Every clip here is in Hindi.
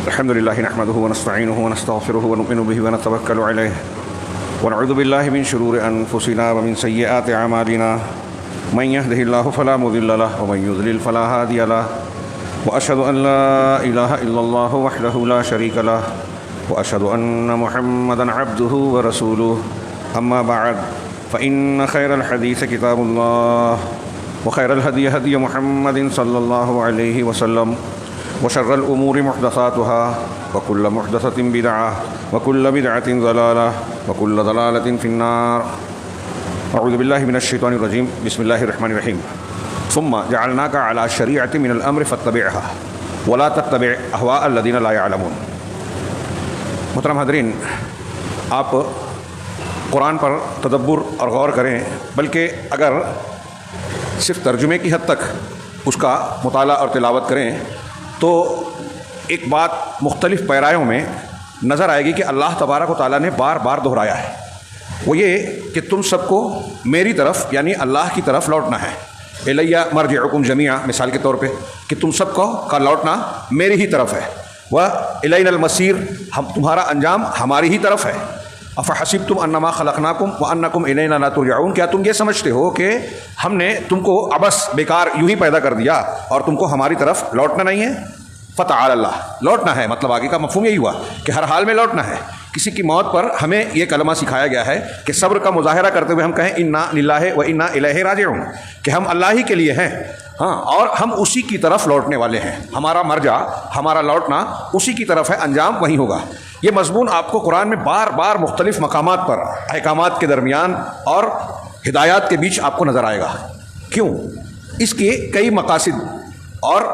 अल्हम्दुलिल्लाहि नहमदुहु व नस्तईनुहु व नस्तगफिरुहु व नुमिनु बिहि व नतवक्कलु अलैहि व नऊज़ु बिल्लाहि मिन शुरूरि अनफुसिना व मिन सय्यिआति अमालिना मन यहदिहिल्लाहु फला मुदिल्ल लहु व मन युद्लिल फला हादिय लहु व अशहदु अन ला इलाहा इल्लल्लाहु वहदहु ला शरीका लहु व अशहदु अन्न मुहम्मदन अब्दुहु व रसूलुहु अम्मा बअद फ़इन्न खैरल हदीस किताबुल्लाह व खैरल हदी हदी मुहम्मदिन सल्लल्लाहु अलैहि वसल्लम व शर्रल उमूरि मुहदसातुहा व कुल्लु मुहदसतिन बिदअह व कुल्लु बिदअतिन ज़लालह व कुल्लु ज़लालतिन फिन्नार। अऊज़ु बिल्लाहि मिनश शैतानिर रजीम। बिस्मिल्लाहिर रहमानिर रहीम। सुम्मा जअलनाका अला शरीअतिन मिनल अम्रि फत्तबिअहा व ला तत्तबि अहवा अल्लज़ीना ला यअलमून। मोहतरम हाज़रीन, आप कुरान पर तदब्बुर और गौर करें, बल्कि अगर सिर्फ़ तर्जुमे की हद तक उसका मुताला और तिलावत करें तो एक बात मुख्तलिफ़ पैरायों में नज़र आएगी कि अल्लाह तबारक व तआला ने बार बार दोहराया है। वो ये कि तुम सबको मेरी तरफ यानी अल्लाह की तरफ लौटना है। इलैया मरजिउकुम जमीआ, मिसाल के तौर पे कि तुम सबको का लौटना मेरी ही तरफ है। वह इलैनल मसीर, हम तुम्हारा अंजाम हमारी ही तरफ है। अफ़हसिबतुम अन्नमा खलक़नाकुम व अन्नकुम इलैना ला तुरजऊन, क्या तुम ये समझते हो कि हमने तुमको अबस बेकार यूँ ही पैदा कर दिया और तुमको हमारी तरफ लौटना नहीं है। फ़तआला अल्लाह, लौटना है मतलब आगे का मफ़हूम यही हुआ कि हर हाल में लौटना है। किसी की मौत पर हमें ये कलमा सिखाया गया है कि सब्र का मुज़ाहिरा करते हुए हम कहें इन्ना लिल्लाहि व इन्ना इलैहि राजिऊन, कि हम अल्लाह ही के लिए हैं, हाँ, और हम उसी की तरफ लौटने वाले हैं। हमारा मरजा, हमारा लौटना उसी की तरफ है, अंजाम वही होगा। ये मज़मून आपको कुरान में बार बार मुख्तलिफ़ मकामात पर अहकामात के दरमियान और हिदायत के बीच आपको नज़र आएगा। क्यों? इसके कई मकासिद और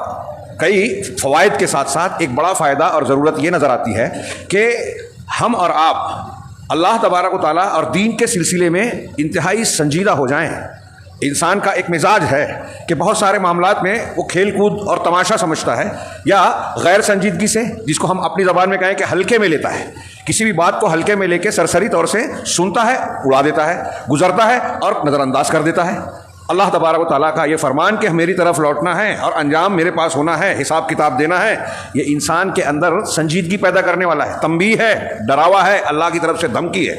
कई फ़वाइद के साथ साथ एक बड़ा फ़ायदा और ज़रूरत ये नज़र आती है कि हम और आप अल्लाह तबारक व तआला और दीन के सिलसिले में इंतहाई संजीदा हो जाएं। इंसान का एक मिजाज है कि बहुत सारे मामलात में वो खेल कूद और तमाशा समझता है या गैर संजीदगी से, जिसको हम अपनी ज़बान में कहें कि हल्के में लेता है। किसी भी बात को हल्के में लेके सरसरी तौर से सुनता है, उड़ा देता है, गुजरता है और नज़रअंदाज कर देता है। अल्लाह तबारक व तआला का ये फरमान कि मेरी तरफ लौटना है और अंजाम मेरे पास होना है, हिसाब किताब देना है, ये इंसान के अंदर संजीदगी पैदा करने वाला है, तंबीह है, डरावा है, अल्लाह की तरफ से धमकी है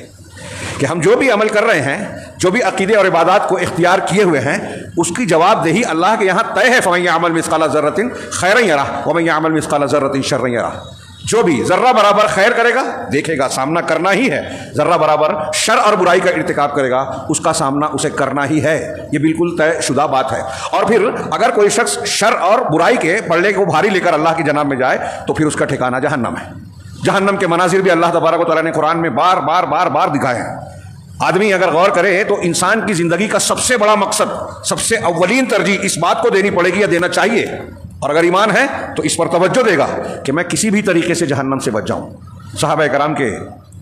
कि हम जो भी अमल कर रहे हैं, जो भी अकीदे और इबादत को इख्तियार किए हुए हैं, उसकी जवाबदेही अल्लाह के यहाँ तय है। फमन यअमल मिस्काल ज़र्रतिन खैरन यरह व मन यअमल मिस्काल ज़र्रतिन शर्रन यरह। जो भी ज़र्रा बराबर खैर करेगा, देखेगा, सामना करना ही है। ज़र्रा बराबर शर और बुराई का इर्तिकाब करेगा, उसका सामना उसे करना ही है। ये बिल्कुल तयशुदा बात है। और फिर अगर कोई शख्स शर और बुराई के पल्ले को भारी लेकर अल्लाह की जनाब में जाए तो फिर उसका ठिकाना जहन्नम है। जहन्नम के मनाजिर भी अल्लाह तबारक व तआला ने कुरान में बार बार बार बार दिखाए हैं। आदमी अगर गौर करे तो इंसान की ज़िंदगी का सबसे बड़ा मकसद, सबसे अव्वलीन तरजीह इस बात को देनी पड़ेगी या देना चाहिए, और अगर ईमान है तो इस पर तवज्जो देगा कि मैं किसी भी तरीके से जहन्नम से बच जाऊँ। सहाबा कराम के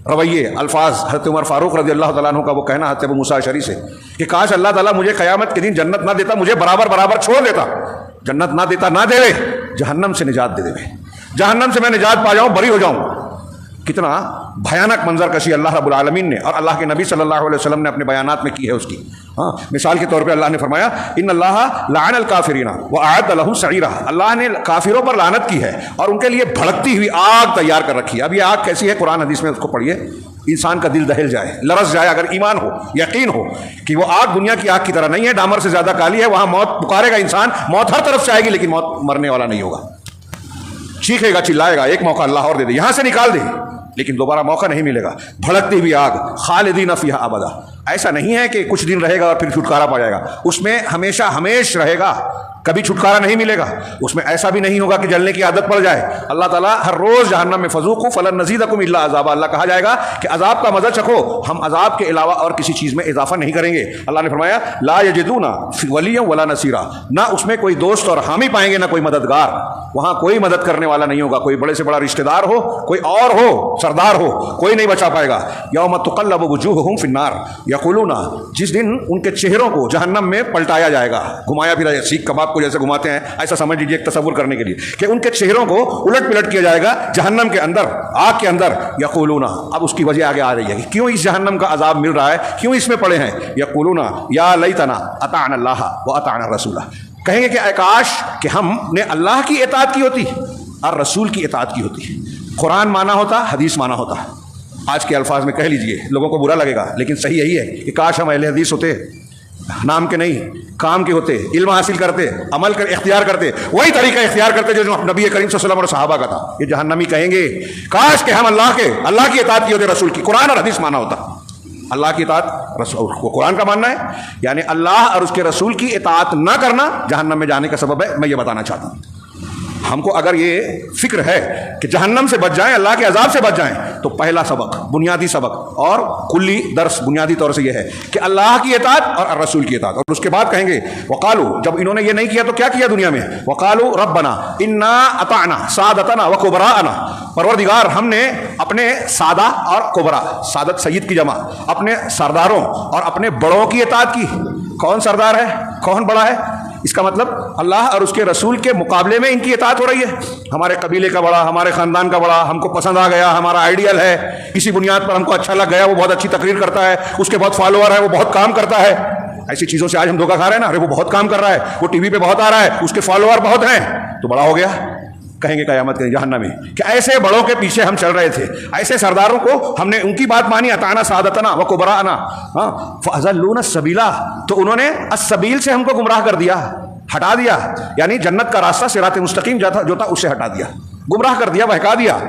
रवैये, अल्फाज, हज़रत उमर फ़ारूक रज़ी अल्लाह तआला अन्हु का वो कहना, हज़रत अबू मूसा अशअरी से, कि काश अल्लाह ताला मुझे क़यामत के दिन जन्नत ना देता, मुझे बराबर बराबर छोड़ देता। जन्नत ना देता ना देवे, जहन्नम से निजात दे देवे, जहन्नम से मैं निजात पा जाऊँ, बरी हो जाऊँ। कितना भयानक मंजर कशी अल्लाह रब्बुल आलमीन ने और अल्लाह के नबी सल्लल्लाहु अलैहि वसल्लम ने अपने बयानात में की है उसकी। हाँ, मिसाल के तौर पे अल्लाह ने फरमाया इन्नल्लाह लअनल काफिरीना व अअद्द लहुम सईरा, अल्लाह ने काफिरों पर लानत की है और उनके लिए भड़कती हुई आग तैयार कर रखी है। अब ये आग कैसी है, कुरान हदीस में उसको पढ़िए, इंसान का दिल दहल जाए, लरस जाए। अगर ईमान हो, यकीन हो कि वो आग दुनिया की आग की तरह नहीं है, डामर से ज़्यादा काली है, वहाँ मौत पुकारेगा इंसान, मौत हर तरफ से आएगी लेकिन मौत मरने वाला नहीं होगा। चीखेगा, चिल्लाएगा, एक मौका अल्लाह और दे दे, यहाँ से निकाल दे, लेकिन दोबारा मौका नहीं मिलेगा। भड़कती हुई आग, खालिदीन फीहा अबदा। ऐसा नहीं है कि कुछ दिन रहेगा और फिर छुटकारा पा जाएगा, उसमें हमेशा हमेश रहेगा, कभी छुटकारा नहीं मिलेगा। उसमें ऐसा भी नहीं होगा कि जलने की आदत पड़ जाए। अल्लाह ताला हर रोज़ जहन्नम में फ़ज़ूक़ू फ़लन नज़ीदकुम इल्ला अज़ाबा, अल्लाह कहा जाएगा कि अज़ाब का मज़ा चखो, हम अज़ाब के अलावा और किसी चीज़ में इजाफा नहीं करेंगे। अल्लाह ने फरमाया ला यजिदूना वलिय्यन वला नसीरा, ना उसमें कोई दोस्त और हामी पाएंगे ना कोई मददगार। वहाँ कोई मदद करने वाला नहीं होगा, कोई बड़े से बड़ा रिश्तेदार हो, कोई और हो, सरदार हो, कोई नहीं बचा पाएगा। यौम तुक़ल्लबु वुजूहुहुम फ़िन्नार यक़ूलूना, जिस दिन उनके चेहरों को जहन्नम में पलटाया जाएगा, घुमाया फिरा, सीख कबाब को जैसे घुमाते हैं, ऐसा समझ लीजिए एक तसव्वुर करने के लिए कि उनके चेहरों को उलट पिलट किया जाएगा जहन्नम के अंदर, आग के अंदर। यक़ूलूना, अब उसकी वजह आगे आ रही है कि क्यों इस जहन्नम का अजाब मिल रहा है, क्यों इसमें पड़े हैं। यक़ूलूना या लैतना अताअना अल्लाह व अताअना रसूला, कहेंगे कि आकाश कि हमने अल्लाह की इताअत की होती और रसूल की इताअत की होती है। कुरान माना होता, हदीस माना होता। आज के अल्फाज में कह लीजिए, लोगों को बुरा लगेगा, लेकिन सही यही है कि काश हम अहले हदीस होते, नाम के नहीं काम के होते, इल्म हासिल करते, अमल कर इख्तियार करते, वही तरीका इख्तियार करते जो नबी करीम सल्लल्लाहु अलैहि वसल्लम और सहाबा का था। ये जहन्नमी कहेंगे काश के हम अल्लाह की इताअत की होते, रसूल की, कुरान और हदीस माना होता। अल्लाह की इताअत, रसूल को कुरान का मानना है, यानी अल्लाह और उसके रसूल की इताअत ना करना जहन्नम में जाने का सबब है। मैं ये बताना चाहता हूँ, हमको अगर ये फिक्र है कि जहन्नम से बच जाएं, अल्लाह के अजाब से बच जाएं, तो पहला सबक, बुनियादी सबक और कुल्ली दर्स बुनियादी तौर से ये है कि अल्लाह की इताअत और रसूल की इताअत। और उसके बाद कहेंगे वकालू, जब इन्होंने ये नहीं किया तो क्या किया दुनिया में, वकालू रब्बना इन्ना अताना सादतना व कुबराना, परवरदिगार हमने अपने सादा और कुबरा, सादत सईद की जमा, अपने सरदारों और अपने बड़ों की इताअत की। कौन सरदार है, कौन बड़ा है? इसका मतलब अल्लाह और उसके रसूल के मुकाबले में इनकी इताअत हो रही है। हमारे कबीले का बड़ा, हमारे ख़ानदान का बड़ा, हमको पसंद आ गया, हमारा आइडियल है, इसी बुनियाद पर हमको अच्छा लग गया, वो बहुत अच्छी तकरीर करता है, उसके बहुत फॉलोअर है, वो बहुत काम करता है। ऐसी चीज़ों से आज हम धोखा खा रहे हैं ना। अरे वो बहुत काम कर रहा है, वो टीवी पे बहुत आ रहा है, उसके फॉलोअर बहुत हैं, तो बड़ा हो गया। कहेंगे क़यामत के जहन्नम में कि ऐसे बड़ों के पीछे हम चल रहे थे, ऐसे सरदारों को हमने उनकी बात मानी, अताना सादतना व कुबराना, हाँ फअज़ल्लूना सबीला, तो उन्होंने अस्सबील से हमको गुमराह कर दिया, हटा दिया, यानी जन्नत का रास्ता सिरात मुस्तकीम जो था उससे हटा दिया, गुमराह कर दिया, बहका दिया।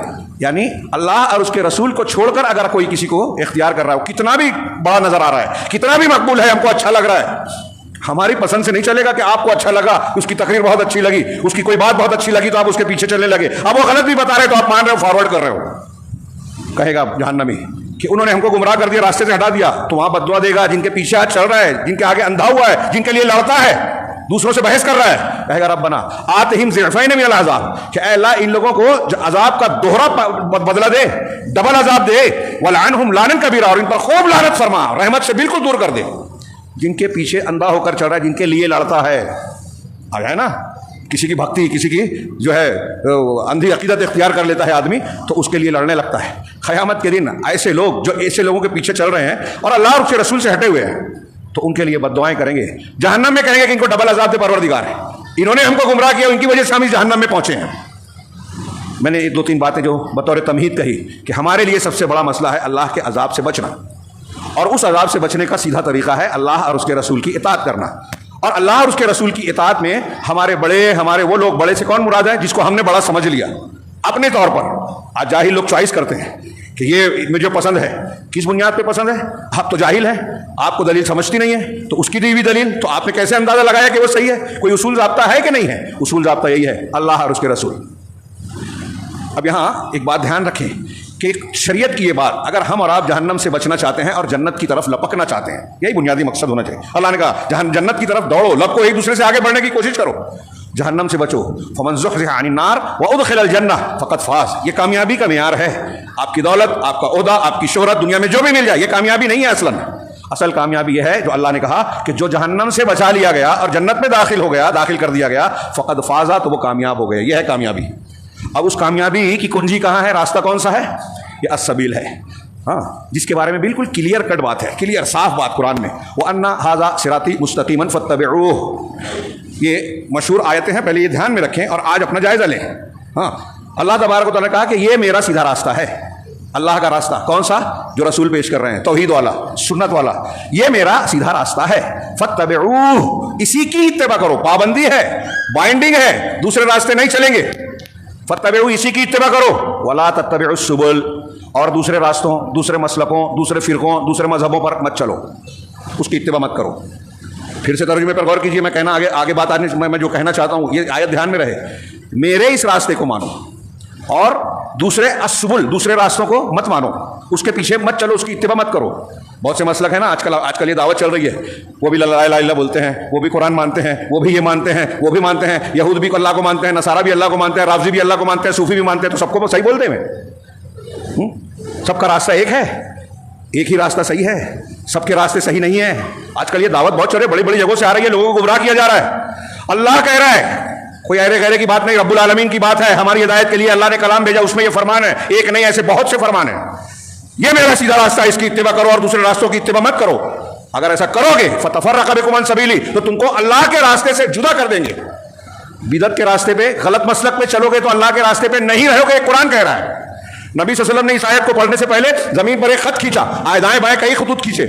यानी अल्लाह और उसके रसूल को छोड़कर अगर कोई किसी को इख्तियार कर रहा हो, कितना भी बड़ा नजर आ रहा है, कितना भी मकबूल है, हमको अच्छा लग रहा है, हमारी पसंद से नहीं चलेगा कि आपको अच्छा लगा, उसकी तकरीर बहुत अच्छी लगी, उसकी कोई बात बहुत अच्छी लगी तो आप उसके पीछे चलने लगे, अब वो गलत भी बता रहे तो आप मान रहे हो, फॉरवर्ड कर रहे हो। कहेगा जहन्नमी कि उन्होंने हमको गुमराह कर दिया, रास्ते से हटा दिया, तो वहां बददुआ देगा जिनके पीछे आज चल रहा है, जिनके आगे अंधा हुआ है, जिनके लिए लड़ता है, दूसरों से बहस कर रहा है। कहेगा रब्बना आतिहिम ज़िअफ़ैन मिनल अज़ाब, कि ऐ अल्लाह इन लोगों को अजाब का दोहरा बदला दे, डबल अजाब दे, वलअनहुम लानन कबीरा, और इन पर खूब लानत फरमा, रहमत से बिल्कुल दूर कर दे। जिनके पीछे अंधा होकर चल रहा है, जिनके लिए लड़ता है, आ जाए ना, किसी की भक्ति, किसी की जो है अंधी अकीदत इख्तियार कर लेता है आदमी, तो उसके लिए लड़ने लगता है। क़यामत के दिन ऐसे लोग जो ऐसे लोगों के पीछे चल रहे हैं और अल्लाह और उसके रसूल से हटे हुए हैं, तो उनके लिए बद्दुआएं करेंगे, जहन्नम में कहेंगे कि इनको डबल अज़ाब दे परवरदिगार है, इन्होंने हमको गुमराह किया, उनकी वजह से हम इस जहन्नम में पहुंचे हैं। मैंने ये 2-3 बातें जो बतौर तमहीद कही कि हमारे लिए सबसे बड़ा मसला है अल्लाह के अजाब से बचना, और उस अजाब से बचने का सीधा तरीका है अल्लाह और उसके रसूल की इताअत करना। और अल्लाह और उसके रसूल की इताअत में हमारे बड़े, हमारे वो लोग, बड़े से कौन मुराद है? जिसको हमने बड़ा समझ लिया अपने तौर पर। आज जाहिल लोग चॉइस करते हैं कि ये मुझे पसंद है, किस बुनियाद पे पसंद है? आप तो जाहिल हैं, आपको दलील समझती नहीं है, तो उसकी दी हुई दलील तो आपने कैसे अंदाजा लगाया कि वो सही है? कोई उसूल ज़ाब्ता है कि नहीं है? उसूल ज़ाब्ता यही है, अल्लाह और उसके रसूल। अब यहाँ एक बात ध्यान रखें कि शरीयत की ये बात, अगर हम और आप जहन्नम से बचना चाहते हैं और जन्नत की तरफ लपकना चाहते हैं, यही बुनियादी मकसद होना चाहिए। अल्लाह ने कहा जन्नत की तरफ दौड़ो, लपको, एक दूसरे से आगे बढ़ने की कोशिश करो, जहन्नम से बचो। फमन ज़ुहज़िहा अनिन नार व उदखिलल जन्नह फ़क़द फ़ाज़, ये कामयाबी का मेयार है। आपकी दौलत, आपका ओहदा, आपकी शोहरत दुनिया में जो भी मिल जाए, ये कामयाबी नहीं है। असल कामयाबी यह है जो अल्लाह ने कहा कि जो जहन्नम से बचा लिया गया और जन्नत में दाखिल हो गया, दाखिल कर दिया गया, फ़क़द फ़ाज़ा, तो वो कामयाब हो गया। यह है कामयाबी। अब उस कामयाबी की कुंजी कहाँ है, रास्ता कौन सा है? ये अस्सबील है, हाँ, जिसके बारे में बिल्कुल क्लियर कट बात है, क्लियर साफ बात कुरान में, वो अन्ना हाजा सिराती मुस्तकीमन फत्तबिऊह। ये मशहूर आयतें हैं, पहले ये ध्यान में रखें और आज अपना जायजा लें। हाँ, अल्लाह तबारक व तआला ने कहा कि ये मेरा सीधा रास्ता है। अल्लाह का रास्ता कौन सा? जो रसूल पेश कर रहे हैं, तौहीद वाला, सुन्नत वाला, ये मेरा सीधा रास्ता है। फत्तबिऊह, इसी की इत्तिबा करो, पाबंदी है, बाइंडिंग है, दूसरे रास्ते नहीं चलेंगे। फत्तबिऊह, इसी की इत्तिबा करो। वला तत्तबिउस सुबुल, और दूसरे रास्तों, दूसरे मसलकों, दूसरे फिरकों, दूसरे मजहबों पर मत चलो, उसकी इत्तिबा मत करो। फिर से तर्जुमे पर गौर कीजिए, मैं कहना आगे बात आने, मैं जो कहना चाहता हूँ ये आयत ध्यान में रहे। मेरे इस रास्ते को मानो और दूसरे असबुल, दूसरे रास्तों को मत मानो, उसके पीछे मत चलो, उसकी इत्तिबा मत करो। बहुत से मसलक है ना आजकल ये दावत चल रही है, वो भी ला इलाहा इल्लल्लाह बोलते हैं, वो भी कुरान मानते हैं, वो भी ये मानते हैं, वो भी मानते हैं, यहूद भी अल्लाह को मानते हैं, नसारा भी अल्लाह को मानते हैं, राफ़ज़ी भी अल्लाह को मानते हैं, सूफी भी मानते हैं, तो सबको सही बोलते हैं। सबका रास्ता एक है, एक ही रास्ता सही है, सबके रास्ते सही नहीं है। आजकल ये दावत बहुत चल रही है, बड़ी बड़ी जगहों से आ रही है, लोगों को गुमराह किया जा रहा है। अल्लाह कह रहा है, कोई अरे गहरे की बात नहीं, रब्बुल आलमीन की बात है। हमारी हिदायत के लिए अल्लाह ने कलाम भेजा, उसमें ये फरमान है, एक नहीं ऐसे बहुत से फरमान है। ये मेरा सीधा रास्ता है, इसकी इत्तिबा करो और दूसरे रास्तों की इत्तिबा मत करो। अगर ऐसा करोगे फतफर्रक़ बिकुम अन सबीली, तो तुमको अल्लाह के रास्ते से जुदा कर देंगे। बिदत के रास्ते पे, गलत मसलक पे चलोगे तो अल्लाह के रास्ते पे नहीं रहोगे, कुरान कह रहा है। नबी सल्लल्लाहु अलैहि वसल्लम ने इस आयत को पढ़ने से पहले जमीन पर एक खत खींचा, दाएं बाएं कई खतूत खींचे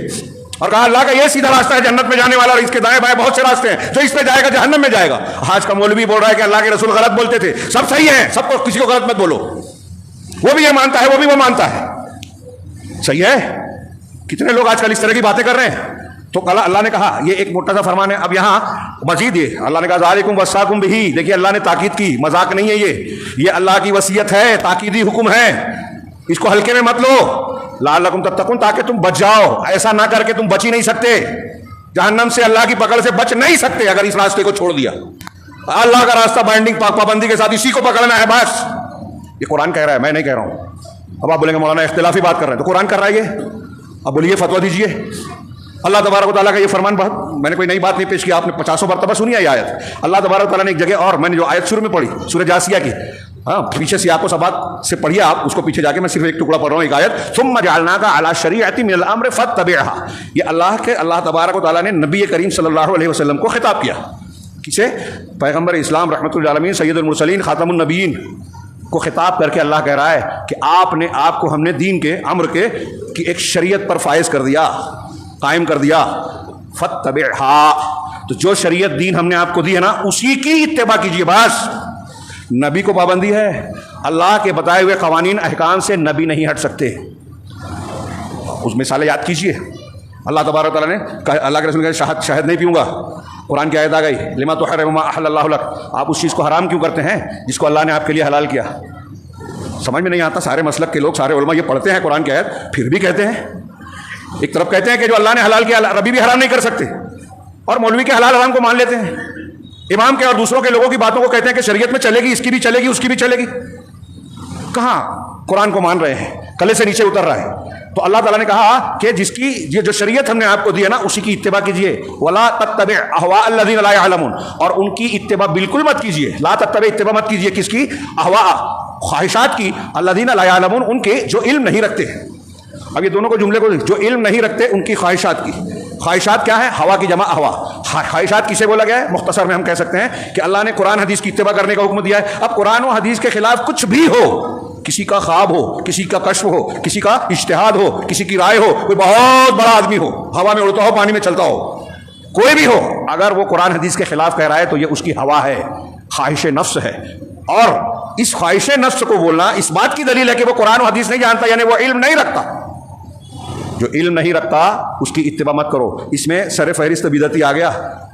और कहा अल्लाह का ये सीधा रास्ता है जन्नत में जाने वाला, और इसके दाएं बाएं बहुत से रास्ते हैं, जो इस पे जाएगा जहन्नम में जाएगा। आज का मौलवी बोल रहा है कि अल्लाह के रसूल गलत बोलते थे, सब सही है, सबको किसी को गलत मत बोलो। वो भी ये मानता है, वो भी वो मानता है, सही है। कितने लोग आजकल इस तरह की बातें कर रहे हैं। तो कल अल्लाह ने कहा, ये एक मोटा सा फरमान है। अब यहाँ मजीद ये अल्लाह ने कहा ज़ालिकुम वस्साकुम बिही, देखिए अल्लाह ने ताकीद की, मजाक नहीं है ये अल्लाह की वसीयत है, ताकीदी हुक्म है, इसको हल्के में मत लो। लअल्लकुम तत्तकून, ताकि तुम बच जाओ। ऐसा ना करके तुम बच ही नहीं सकते, जहन्नम से अल्लाह की पकड़ से बच नहीं सकते अगर इस रास्ते को छोड़ दिया। अल्लाह का रास्ता बाइंडिंग पाबंदी के साथ इसी को पकड़ना है बस। ये कुरान कह रहा है, मैं नहीं कह रहा हूं। अब आप बोलेंगे मौलाना इख्तिलाफी बात कर रहे हैं, तो कुरान कर रहा है ये। अब बोलिए फतवा दीजिए। अल्लाह तबारक व तआला का ये फरमान, बहुत मैंने कोई नई बात नहीं पेश की, आपने 50 मरतबा सुनी है ये आयत। अल्लाह तबारक व तआला ने एक जगह, और मैंने जो आयत शुरू में पढ़ी सूरह जासिया की, हाँ पीछे से आपको सबात से पढ़िए आप उसको, पीछे जाके मैं सिर्फ एक टुकड़ा पढ़ रहा हूँ, एक आयत। सुम्मा जअलनाका अला शरीअति मिनल अम्र फत्तबिअहा, ये अल्लाह तबारक व तआला ने नबी करीम सल्लल्लाहु अलैहि वसल्लम को खिताब किया। किसे? पैगम्बर इस्लाम रहमतुल आलमीन सैयदुल मुरसलीन खातमुन नबीयीन को खिताब करके अल्लाह कह रहा है कि आपने, आपको हमने दीन के अम्र के की एक शरीयत पर फायज कर दिया, कायम कर दिया। फत्तबिअहा, तो जो शरीयत दीन हमने आपको दी है ना, उसी की इत्तिबा कीजिए बस। नबी को पाबंदी है, अल्लाह के बताए हुए कवानीन अहकाम से नबी नहीं हट सकते। उस मिसालें याद कीजिए। अल्लाह तबारक व तआला ने, अल्लाह के रसूल ने शहद नहीं पीऊँगा, कुरान की आयत आ गई, लिमा तुहर्रिमु मा अहल्लल्लाहु लक, आप उस चीज़ को हराम क्यों करते हैं जिसको अल्लाह ने आपके लिए हलाल किया। समझ में नहीं आता। सारे मसलक के लोग, सारे उलमा ये पढ़ते हैं कुरान की आयत, फिर भी कहते हैं, एक तरफ कहते हैं कि जो अल्लाह ने हलाल किया रबी भी हराम नहीं कर सकते, और मौलवी के हलाल हराम को मान लेते हैं। इमाम के और दूसरों के लोगों की बातों को कहते हैं कि शरीयत में चलेगी, इसकी भी चलेगी, उसकी भी चलेगी। कहाँ कुरान को मान रहे हैं, कले से नीचे उतर रहा है। तो अल्लाह ताला ने कहा कि जिसकी ये जो शरीयत हमने आपको दी है ना, उसी की इत्तिबा कीजिए। वला तत्तबि अहवा अल्लज़ीना ला यअलमून, और उनकी इत्तिबा बिल्कुल मत कीजिए। ला तत्तबि, इत्तिबा मत कीजिए किसकी? अहवा, ख्वाहिशात की। अल्लज़ीना ला यअलमून, उनके जो इल्म नहीं रखते। अब ये दोनों को जुमले को, जो इल्म नहीं रखते उनकी ख्वाहिशात की। ख्वाहिशात क्या है? हवा की जमा अहवा। ख्वाहिशात किसे बोला गया है? मुख्तसर में हम कह सकते हैं कि अल्लाह ने कुरान हदीस की इत्तिबा करने का हुक्म दिया है। अब कुरान और हदीस के खिलाफ कुछ भी हो, किसी का ख्वाब हो, किसी का कश्फ हो, किसी का इज्तिहाद हो, किसी की राय हो, कोई बहुत बड़ा आदमी हो, हवा में उड़ता हो, पानी में चलता हो, कोई भी हो, अगर वो कुरान हदीस के खिलाफ कह रहा है तो ये उसकी हवा है, ख्वाहिश नफ्स है। और इस ख्वाहिश नफ्स को बोलना इस बात की दलील है कि वो कुरान और हदीस नहीं जानता, यानी वो इल्म नहीं रखता। जो इल्म नहीं रखता उसकी इत्तिबा मत करो। इसमें सर फहरिस्त बिदती आ गया।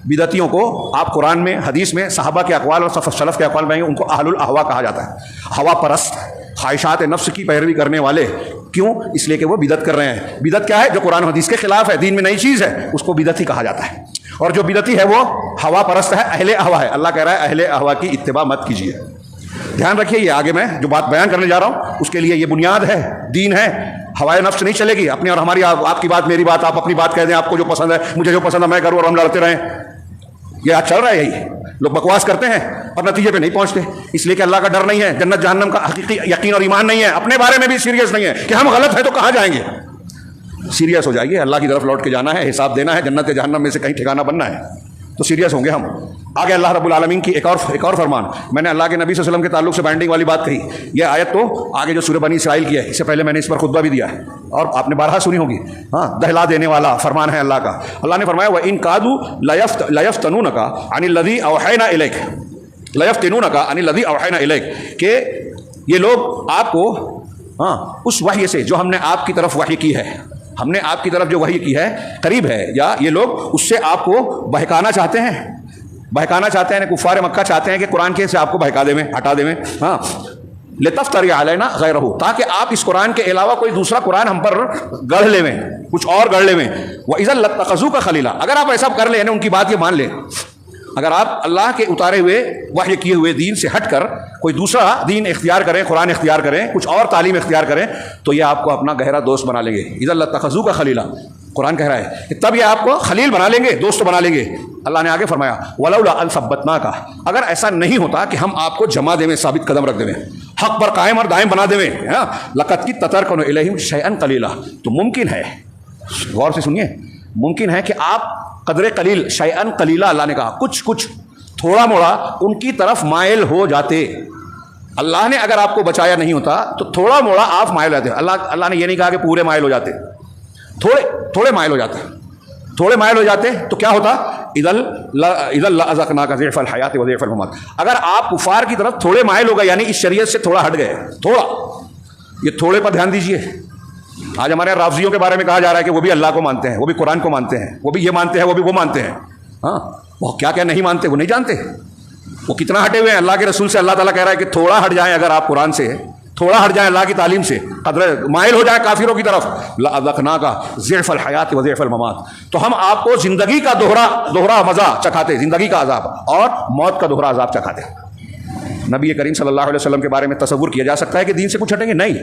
बिदतियों को आप कुरान में, हदीस में सहाबा के अक़वाल और सलफ़ के अक़वाल में उनको अहलुल अहवा कहा जाता है। हवा परस्त, ख्वाहिशात नफ्स की पैरवी करने वाले। क्यों? इसलिए कि वो बिदत कर रहे हैं। बिदत क्या है? जो कुरान हदीस के खिलाफ है, दीन में नई चीज़ है, उसको बिदती कहा जाता है। और जो बिदती है वो हवा परस्त है, अहले अहवा है। अल्लाह कह रहा है अहले अहवा की इत्तिबा मत कीजिए। ध्यान रखिए, ये आगे मैं जो बात बयान करने जा रहा हूँ उसके लिए ये बुनियाद है, दीन है। हवाए नफ्स नहीं चलेगी अपनी और हमारी, आपकी बात मेरी बात, आप अपनी बात कह दें, आपको जो पसंद है, मुझे जो पसंद है मैं करूँ और हम लड़ते रहें। ये आज चल रहा है, यही लोग बकवास करते हैं और नतीजे पे नहीं पहुंचते। इसलिए कि अल्लाह का डर नहीं है, जन्नत जहन्नम का हकीकी यकीन और ईमान नहीं है, अपने बारे में भी सीरियस नहीं है कि हम गलत हैं तो कहाँ जाएंगे। सीरियस हो जाइए, अल्लाह की तरफ लौट के जाना है, हिसाब देना है, जन्नत जहन्नम में से कहीं ठिकाना बनना है, तो सीरियस होंगे हम। आगे अल्लाह रब्बुल आलमीन की एक और फरमान। मैंने अल्लाह के नबी सल्लल्लाहु अलैहि वसल्लम के ताल्लुक से बाइंडिंग वाली बात कही। यह आयत तो आगे जो सूरह बनी इसराइल की है, इससे पहले मैंने इस पर खुतबा भी दिया है और आपने बारहा सुनी होगी। हाँ, दहला देने वाला फरमान है अल्लाह का। अल्लाह ने फरमाया व इन कादू लयफ्तनूनका अनिल्लज़ी अवहैना इलैक, लयफ्तनूनका अनिल्लज़ी अवहैना इलैक, के ये लोग आपको, हाँ, उस वही से जो हमने आपकी तरफ वही की है, हमने आपकी तरफ जो वही की है करीब है, या ये लोग उससे आपको बहकाना चाहते हैं। बहकाना चाहते हैं, कुफ़ार मक्का चाहते हैं कि कुरान के से आपको बहका देवें, हटा देवें। हाँ, लितफ्तरी अलैना गैरहू, ताकि आप इस कुरान के अलावा कोई दूसरा कुरान हम पर गढ़ लेवें, कुछ और गढ़ लेवें। व इज़ा लत्तखज़ूका खलीला, अगर आप ऐसा कर लें, उनकी बात ये मान लें, अगर आप अल्लाह के उतारे हुए वही किए हुए दीन से हटकर कोई दूसरा दीन इख्तियार करें, कुरान इख्तियार करें, कुछ और तालीम इख्तियार करें, तो ये आपको अपना गहरा दोस्त बना लेंगे। इज़ा लत्तखज़ूका खलीला, कुरान कह रहा है कि तब ये आपको खलील बना लेंगे, दोस्त बना लेंगे। अल्लाह ने आगे फरमाया वलौला अन सब्बतनाका, अगर ऐसा नहीं होता कि हम आपको जमा देवें, साबित कदम रख देवें, हक पर कायम और दायम बना देवें, लक़द की ततरकनु इलैहिम शैअन क़लीला, तो मुमकिन है, गौर से सुनिए, मुमकिन है कि आप कदरे कलील, शैअन कलीला, अल्लाह ने कहा कुछ कुछ, थोड़ा मोड़ा उनकी तरफ माइल हो जाते। अल्लाह ने अगर आपको बचाया नहीं होता तो थोड़ा मोड़ा आप माइल हो जाते। अल्लाह ने यह नहीं कहा कि पूरे माइल हो जाते, थोड़े थोड़े माइल हो जाते। थोड़े माइल हो जाते तो क्या होता, इदल लअज़क़ना का ज़िअफ़ल हयात व ज़िअफ़ल ममात। अगर आप कुफार की तरफ थोड़े माइल हो गए, यानी इस शरीयत से थोड़ा हट गए, थोड़ा, ये थोड़े पर ध्यान दीजिए। आज हमारे यहाँ राफ़ज़ियों के बारे में कहा जा रहा है कि वो भी अल्लाह को मानते हैं, वो भी कुरान को मानते हैं, वो भी ये मानते हैं, वो भी वो मानते हैं। हाँ, वो क्या क्या नहीं मानते, वो नहीं जानते, वो कितना हटे हुए हैं अल्लाह के रसूल से। अल्लाह ताला कह रहा है कि थोड़ा हट जाएं, अगर आप कुरान से थोड़ा हट जाए, अल्लाह की तालीम से, कदर माइल हो जाए काफिरों की तरफ, लअज़क़ना का ज़िअफ़ल हयात व ज़िअफ़ल ममात, तो हम आपको जिंदगी का दोहरा मजा चखाते, जिंदगी का अजाब और मौत का दोहरा अजाब चखाते। नबी करीम सल्लल्लाहु अलैहि वसल्लम के बारे में तसव्वुर किया जा सकता है कि दीन से कुछ हटेंगे? नहीं,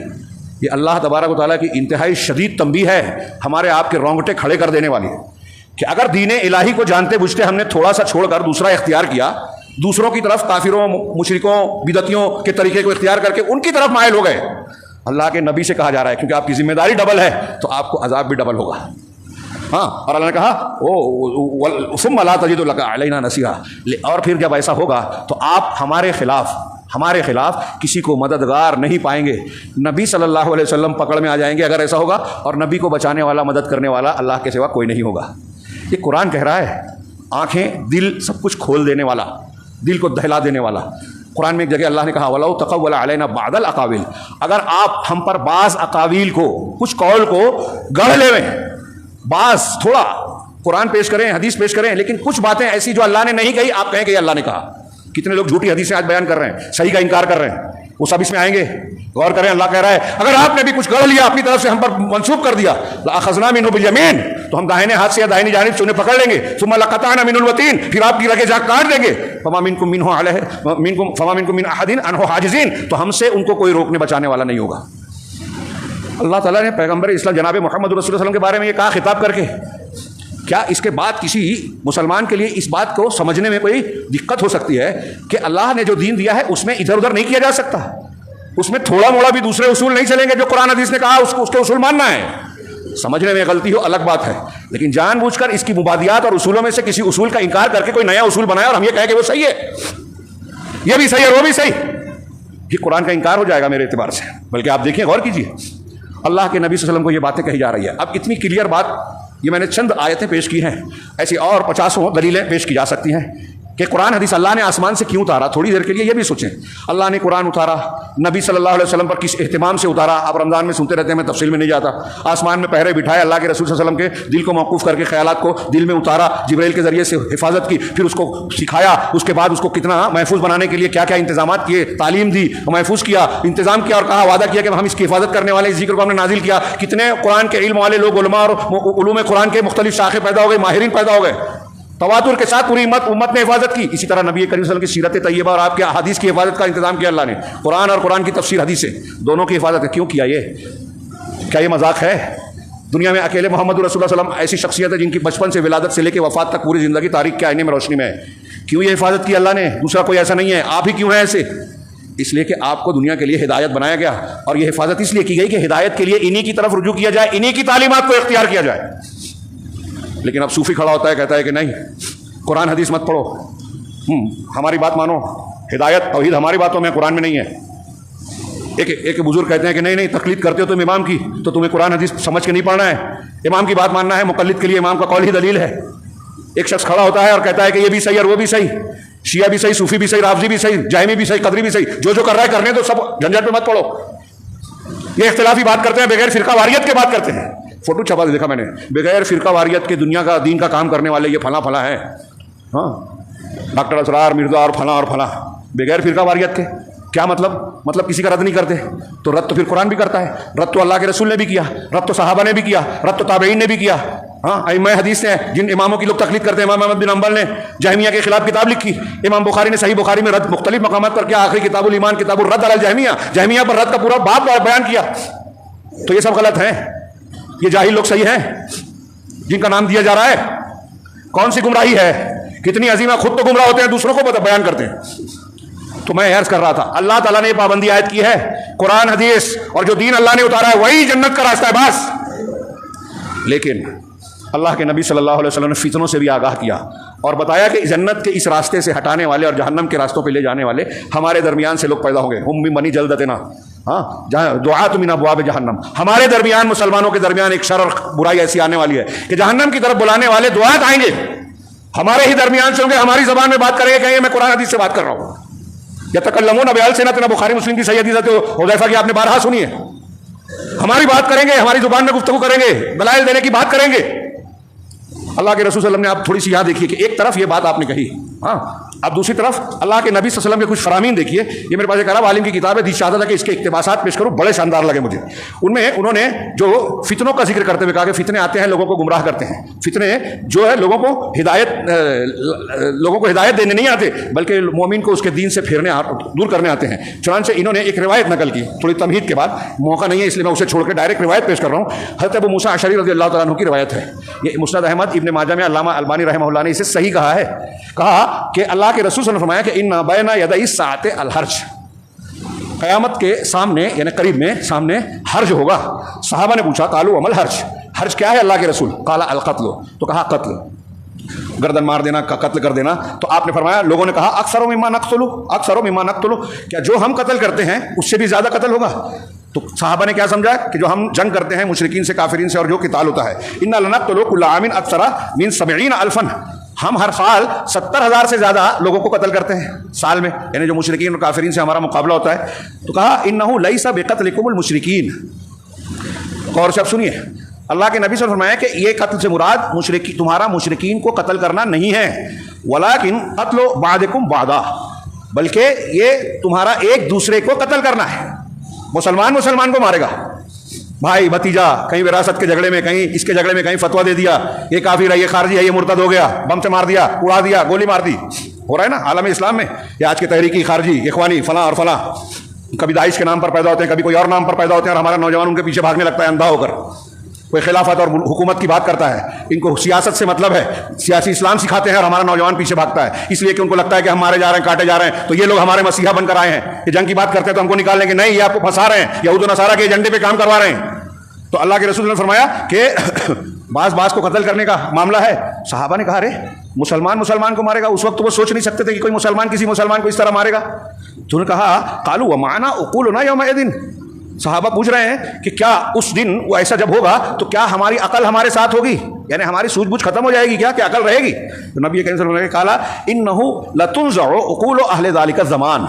ये अल्लाह तबारक व तआला की इंतहाई शदीद तंबीह है, हमारे आपके रोंगटे खड़े कर देने वाली, कि अगर दीन इलाही को जानते बुझते हमने थोड़ा सा छोड़कर दूसरा इख्तियार किया, दूसरों की तरफ काफिरों, मुशरिकों, बिदतियों के तरीके को इख्तियार करके उनकी तरफ माइल हो गए। अल्लाह के नबी से कहा जा रहा है क्योंकि आपकी जिम्मेदारी डबल है तो आपको अजाब भी डबल होगा। हाँ, और अल्लाह ने कहा ओ सुम्मा ला तजिदु लका अलैना नसीरा, और फिर जब ऐसा होगा तो आप हमारे खिलाफ किसी को मददगार नहीं पाएंगे। नबी सल्लल्लाहु अलैहि वसल्लम पकड़ में आ जाएंगे अगर ऐसा होगा, और नबी को बचाने वाला, मदद करने वाला अल्लाह के सिवा कोई नहीं होगा। ये कुरान कह रहा है, आंखें दिल सब कुछ खोल देने वाला, दिल को दहला देने वाला। कुरान में एक जगह अल्लाह ने कहा वलौ तक़व्वला अलैना बादल अकाविल, अगर आप हम पर बाज़ अकाविल को, कुछ कौल को गढ़ लेवें, बाज़ थोड़ा कुरान पेश करें, हदीस पेश करें, लेकिन कुछ बातें ऐसी जो अल्लाह ने नहीं कही आप कहें कि अल्लाह ने कहा। कितने लोग झूठी हदीसें आज बयान कर रहे हैं, सही का इनकार कर रहे हैं, वो सब इसमें आएंगे। गौर करें, अल्लाह कह रहा है अगर आपने भी कुछ गढ़ लिया, अपनी तरफ से हम पर मंसूब कर दिया, लअख़ज़ना मिन्हु बिल यमीन, तो हम दाहिने हाथ से या दाहिनी जानिब से उन्हें पकड़ लेंगे, सुम्मा लक़तअना मिनुल वतीन, फिर आपकी रगे जा काट देंगे, फमा मिनकुम मिन्हु अलैहि फमा मिनकुम मिन अहदिन अन्हु हाजिज़ीन, तो हमसे उनको कोई रोकने बचाने वाला नहीं होगा। अल्लाह ताला ने पैगम्बर इस्लाम जनाब मोहम्मद रसूलुल्लाह सल्लल्लाहु अलैहि वसल्लम के बारे में ये कहा खिताब करके, क्या इसके बाद किसी मुसलमान के लिए इस बात को समझने में कोई दिक्कत हो सकती है कि अल्लाह ने जो दीन दिया है उसमें इधर उधर नहीं किया जा सकता, उसमें थोड़ा मोड़ा भी दूसरे उसूल नहीं चलेंगे, जो कुरान हदीस ने कहा उसके उसूल मानना है। समझने में गलती हो अलग बात है, लेकिन जानबूझकर इसकी मुबादियात और उसूलों में से किसी उसूल का इनकार करके कोई नया उसूल बनाया और हम ये कहें कि वो सही है, ये भी सही है वो भी सही, ये कुरान का इनकार हो जाएगा मेरे एतबार से। बल्कि आप देखिए, गौर कीजिए, अल्लाह के नबी सल्लल्लाहु अलैहि वसल्लम को ये बातें कही जा रही है। अब इतनी क्लियर बात, ये मैंने चंद आयतें पेश की हैं, ऐसी और 50 दलीलें पेश की जा सकती हैं कि कुरान हदीस अल्लाह ने आसमान से क्यों उतारा। थोड़ी देर के लिए ये भी सोचें, अल्लाह ने कुरान उतारा, नबी सल्लल्लाहु अलैहि वसल्लम पर किस एहतिमाम से उतारा। आप रमज़ान में सुनते रहते हैं, मैं तफसील में नहीं जाता। आसमान में पहरे बिठाए, अल्लाह के रसूल सल्लल्लाहु अलैहि वसल्लम के दिल को मौकूफ़ करके ख़यालात को दिल में उतारा, जिब्राइल के ज़रिए से हिफाजत की, फिर उसको सिखाया, उसके बाद उसको कितना महफूज बनाने के लिए क्या क्या इंतजाम किए, तालीम दी, महफूज किया, इंतजाम किया, और कहा, वादा किया कि हम इसकी हिफाजत करने वाले, इस जिक्र को हमने नाजिल किया। कितने कुरान के इल्म वाले लोग, उलमा और उलूम कुरान के मुख्तलिफ शाखे पैदा हो गए, माहिरीन पैदा हो गए, तवातुर के साथ पूरी उम्मत ने हिफाजत की। इसी तरह नबी करीम सल्लल्लाहु अलैहि वसल्लम की सीरत तैयबा और आपके हदीस की हिफाजत का इंतजाम किया अल्लाह ने। कुरान और कुरान की तफसीर हदीस से दोनों की हिफाजत क्यों किया? ये क्या ये मजाक है? दुनिया में अकेले मोहम्मद रसूलुल्लाह सल्लल्लाहु अलैहि वसल्लम ऐसी शख्सियत है जिनकी बचपन से विलादत से लेकर वफात तक पूरी जिंदगी तारीख के आईने में रोशनी में है। क्यों ये हिफाजत की अल्लाह ने? दूसरा कोई ऐसा नहीं है। आप ही क्यों है ऐसे? इसलिए कि आपको दुनिया के लिए हिदायत बनाया गया, और ये हिफाजत इसलिए की गई कि हिदायत के लिए इन्हीं की तरफ रुजू किया जाए, इन्हीं की तालीमात को इख्तियार किया जाए। लेकिन अब सूफी खड़ा होता है, कहता है कि नहीं, कुरान हदीस मत पढ़ो, हमारी बात मानो, हिदायत तौहीद हमारी बातों में, कुरान में नहीं है। एक बुजुर्ग कहते हैं कि नहीं, तकलीद करते हो तुम इमाम की, तो तुम्हें कुरान हदीस समझ के नहीं पढ़ना है, इमाम की बात मानना है। मुकल्लिद के लिए इमाम का कौल ही दलील है। एक शख्स खड़ा होता है और कहता है कि ये भी सही और वो भी सही, शिया भी सही, सूफी भी सही, राफजी भी सही, जाहिमी भी सही, कदरी भी सही, जो कर रहा है करने दो, सब झंझट में मत पड़ो। ये इख्तिलाफी बात करते हैं, बगैर फिरका वारियत के बात करते हैं। फोटो छपा देखा मैंने, बगैर फिरका वारियत के दुनिया का दीन का काम करने वाले ये फला है। हाँ, डॉक्टर असरार मिर्जा और फला, बगैर फिरका वारियत के। क्या मतलब किसी का रद्द नहीं करते, तो रद्द तो फिर कुरान भी करता है, रद्द तो अल्लाह के रसूल ने भी किया, रद्द तो सहाबा ने भी किया, रद्द तो ताबईन ने भी किया। हाँ, अइम्मा हदीस ने, जिन इमामों की लोग तकलीद करते हैं, इमाम अहमद बिन हंबल ने जहमिया के खिलाफ किताब लिखी, इमाम बुखारी ने सही बुखारी में रद्द मुख्तलिफ मकामात पर किया, आखिरी किताबुल ईमान किताबुर रद्द अलल जहमिया पर रद्द का पूरा बाब बयान किया। तो ये सब गलत है, ये जाहिल लोग सही हैं जिनका नाम दिया जा रहा है। कौन सी गुमराही है? कितनी अजीम है, खुद तो गुमराह होते हैं, दूसरों को बयान करते हैं। तो मैं अर्ज कर रहा था, अल्लाह ताला ने पाबंदी आयत की है, कुरान हदीस और जो दीन अल्लाह ने उतारा है वही जन्नत का रास्ता है बस। लेकिन अल्लाह के नबी सल्लल्लाहु अलैहि वसल्लम ने फितनों से भी आगाह किया और बताया कि जन्नत के इस रास्ते से हटाने वाले और जहन्नम के रास्तों पे ले जाने वाले हमारे दरमियान से लोग पैदा होंगे। हम भी मनी जल्दतना, हाँ, जहाँ दुआ तुम अबवाब जहन्नम, हमारे दरमियान मुसलमानों के दरमियान एक शर और बुराई ऐसी आने वाली है कि जहन्नम की तरफ बुलाने वाले दुआत आएंगे, हमारे ही दरमियान से होंगे, हमारी जबान में बात करेंगे, कहेंगे मैं कुरान हदीस से बात कर रहा हूँ। या तकल्लमून बिअल्सिनतिना, बुखारी मुस्लिम की सही हदीस है, हुदैफा की आपने बारहा सुनी है। हमारी बात करेंगे, हमारी जुबान में गुफ्तगू करेंगे, दलाइल देने की बात करेंगे। अल्लाह के रसूल सल्लल्लाहु अलैहि वसल्लम ने आप थोड़ी सी यहाँ देखिए कि एक तरफ ये बात आपने कही, हाँ, अब दूसरी तरफ अल्लाह के नबी सल्लल्लाहु अलैहि वसल्लम के कुछ फरामीन देखिए। ये मेरे पास एक अरब आलिम की किताब है, दी चाहता था कि इसके इक्तिबासात पेश करूँ, बड़े शानदार लगे मुझे। उनमें उन्होंने जो फितनों का जिक्र करते हुए कहा कि फितने आते हैं, लोगों को गुमराह करते हैं। फितने जो है लोगों को हिदायत देने नहीं आते, बल्कि मोमिन को उसके दीन से फिरने दूर करने आते हैं। चुनांचे इन्होंने एक रिवायत नकल की, थोड़ी तमहीद के बाद, मौका नहीं है इसलिए मैं उसे छोड़कर डायरेक्ट रिवायत पेश कर रहा हूँ। हज़रत अबू मूसा अशअरी रज़ियल्लाहु तआला अन्हु की रिवायत है। ये मुस्नद अहमद, इब्न माजा में अल्लामा अलबानी रहमहुल्लाह ने इसे सही कहा है। कहा कि अल्लाह के रसूल सल्लल्लाहु अलैहि वसल्लम ने फरमाया कि इन्ना बैना यदै साते अल हर्ज, क़यामत के सामने यानी करीब में सामने हर्ज होगा। सहाबा ने पूछा कालू अमल हर्ज, हर्ज क्या है अल्लाह के रसूल? काला अल कत्ल, तो कहा कत्ल, गर्दन मार देना, कत्ल कर देना। तो आपने फरमाया, लोगों ने कहा अक्सरो मिम्मा नक्तुलु, अक्सरो मिम्मा नक्तुलु, क्या जो हम कत्ल करते हैं उससे भी ज्यादा कत्ल होगा? तो साहबा ने क्या समझा कि जो हम जंग करते हैं मुशरिकीन से, काफिरीन से, और जो किताल होता है, इन्ना लनक्तुलु कुल्ला आमिन अक्सरा मिन 70 अल्फन, हम हर साल 70,000 से ज्यादा लोगों को कत्ल करते हैं साल में, यानी जो मुशरिकीन और काफिरीन से हमारा मुकाबला होता है। तो कहा इन्नहु लैसा बिक़त्लिकुमुल मुशरिकीन, गौर से अब सुनिए, अल्लाह के नबी से फरमाया कि ये कत्ल से मुराद तुम्हारा मुशरिकीन को कत्ल करना नहीं है, वलाकिन कत्लो बादिकुम बादा, बल्कि ये तुम्हारा एक दूसरे को कत्ल करना है। मुसलमान मुसलमान को मारेगा, भाई भतीजा, कहीं विरासत के झगड़े में, कहीं इसके झगड़े में, कहीं फतवा दे दिया, ये काफिर है, ये खारजी है, ये मुर्तद हो गया, बम से मार दिया, उड़ा दिया, गोली मार दी, हो रहा है ना आलम इस्लाम में। ये आज के तहरीकी खारजी, इखवानी, फला और फला, कभी दाइश के नाम पर पैदा होते हैं, कभी कोई और नाम पर पैदा होते हैं, और हमारा नौजवान उनके पीछे भागने लगता है अंधा होकर। कोई खिलाफत और हुकूमत की बात करता है, इनको सियासत से मतलब है, सियासी इस्लाम सिखाते हैं, और हमारा नौजवान पीछे भागता है, इसलिए कि उनको लगता है कि हम मारे जा रहे हैं, काटे जा रहे हैं, तो ये लोग हमारे मसीहा बनकर आए हैं, ये जंग की बात करते हैं तो हमको निकाल लेंगे, नहीं, ये आपको फंसा रहे हैं, यहूद नसारा के एजेंडे पे काम करवा रहे हैं। तो अल्लाह के रसूल ने फरमाया कि बास को कत्ल करने का मामला है। सहाबा ने कहा, अरे मुसलमान मुसलमान को मारेगा? उस वक्त तो वो सोच नहीं सकते थे कि कोई मुसलमान किसी मुसलमान को इस तरह मारेगा। तो उन्होंने कहा कालू व माना उकूलुना यौमइदिन, सहाबा पूछ रहे हैं कि क्या उस दिन वो ऐसा जब होगा तो क्या हमारी अकल हमारे साथ होगी, यानी हमारी सूझबूझ खत्म हो जाएगी क्या अकल रहेगी? तो नबी करीम सल्लल्लाहु अलैहि वसल्लम ने कहा इन्नहु लतुनज़उ उकूलु अहले ज़ालिका ज़मान,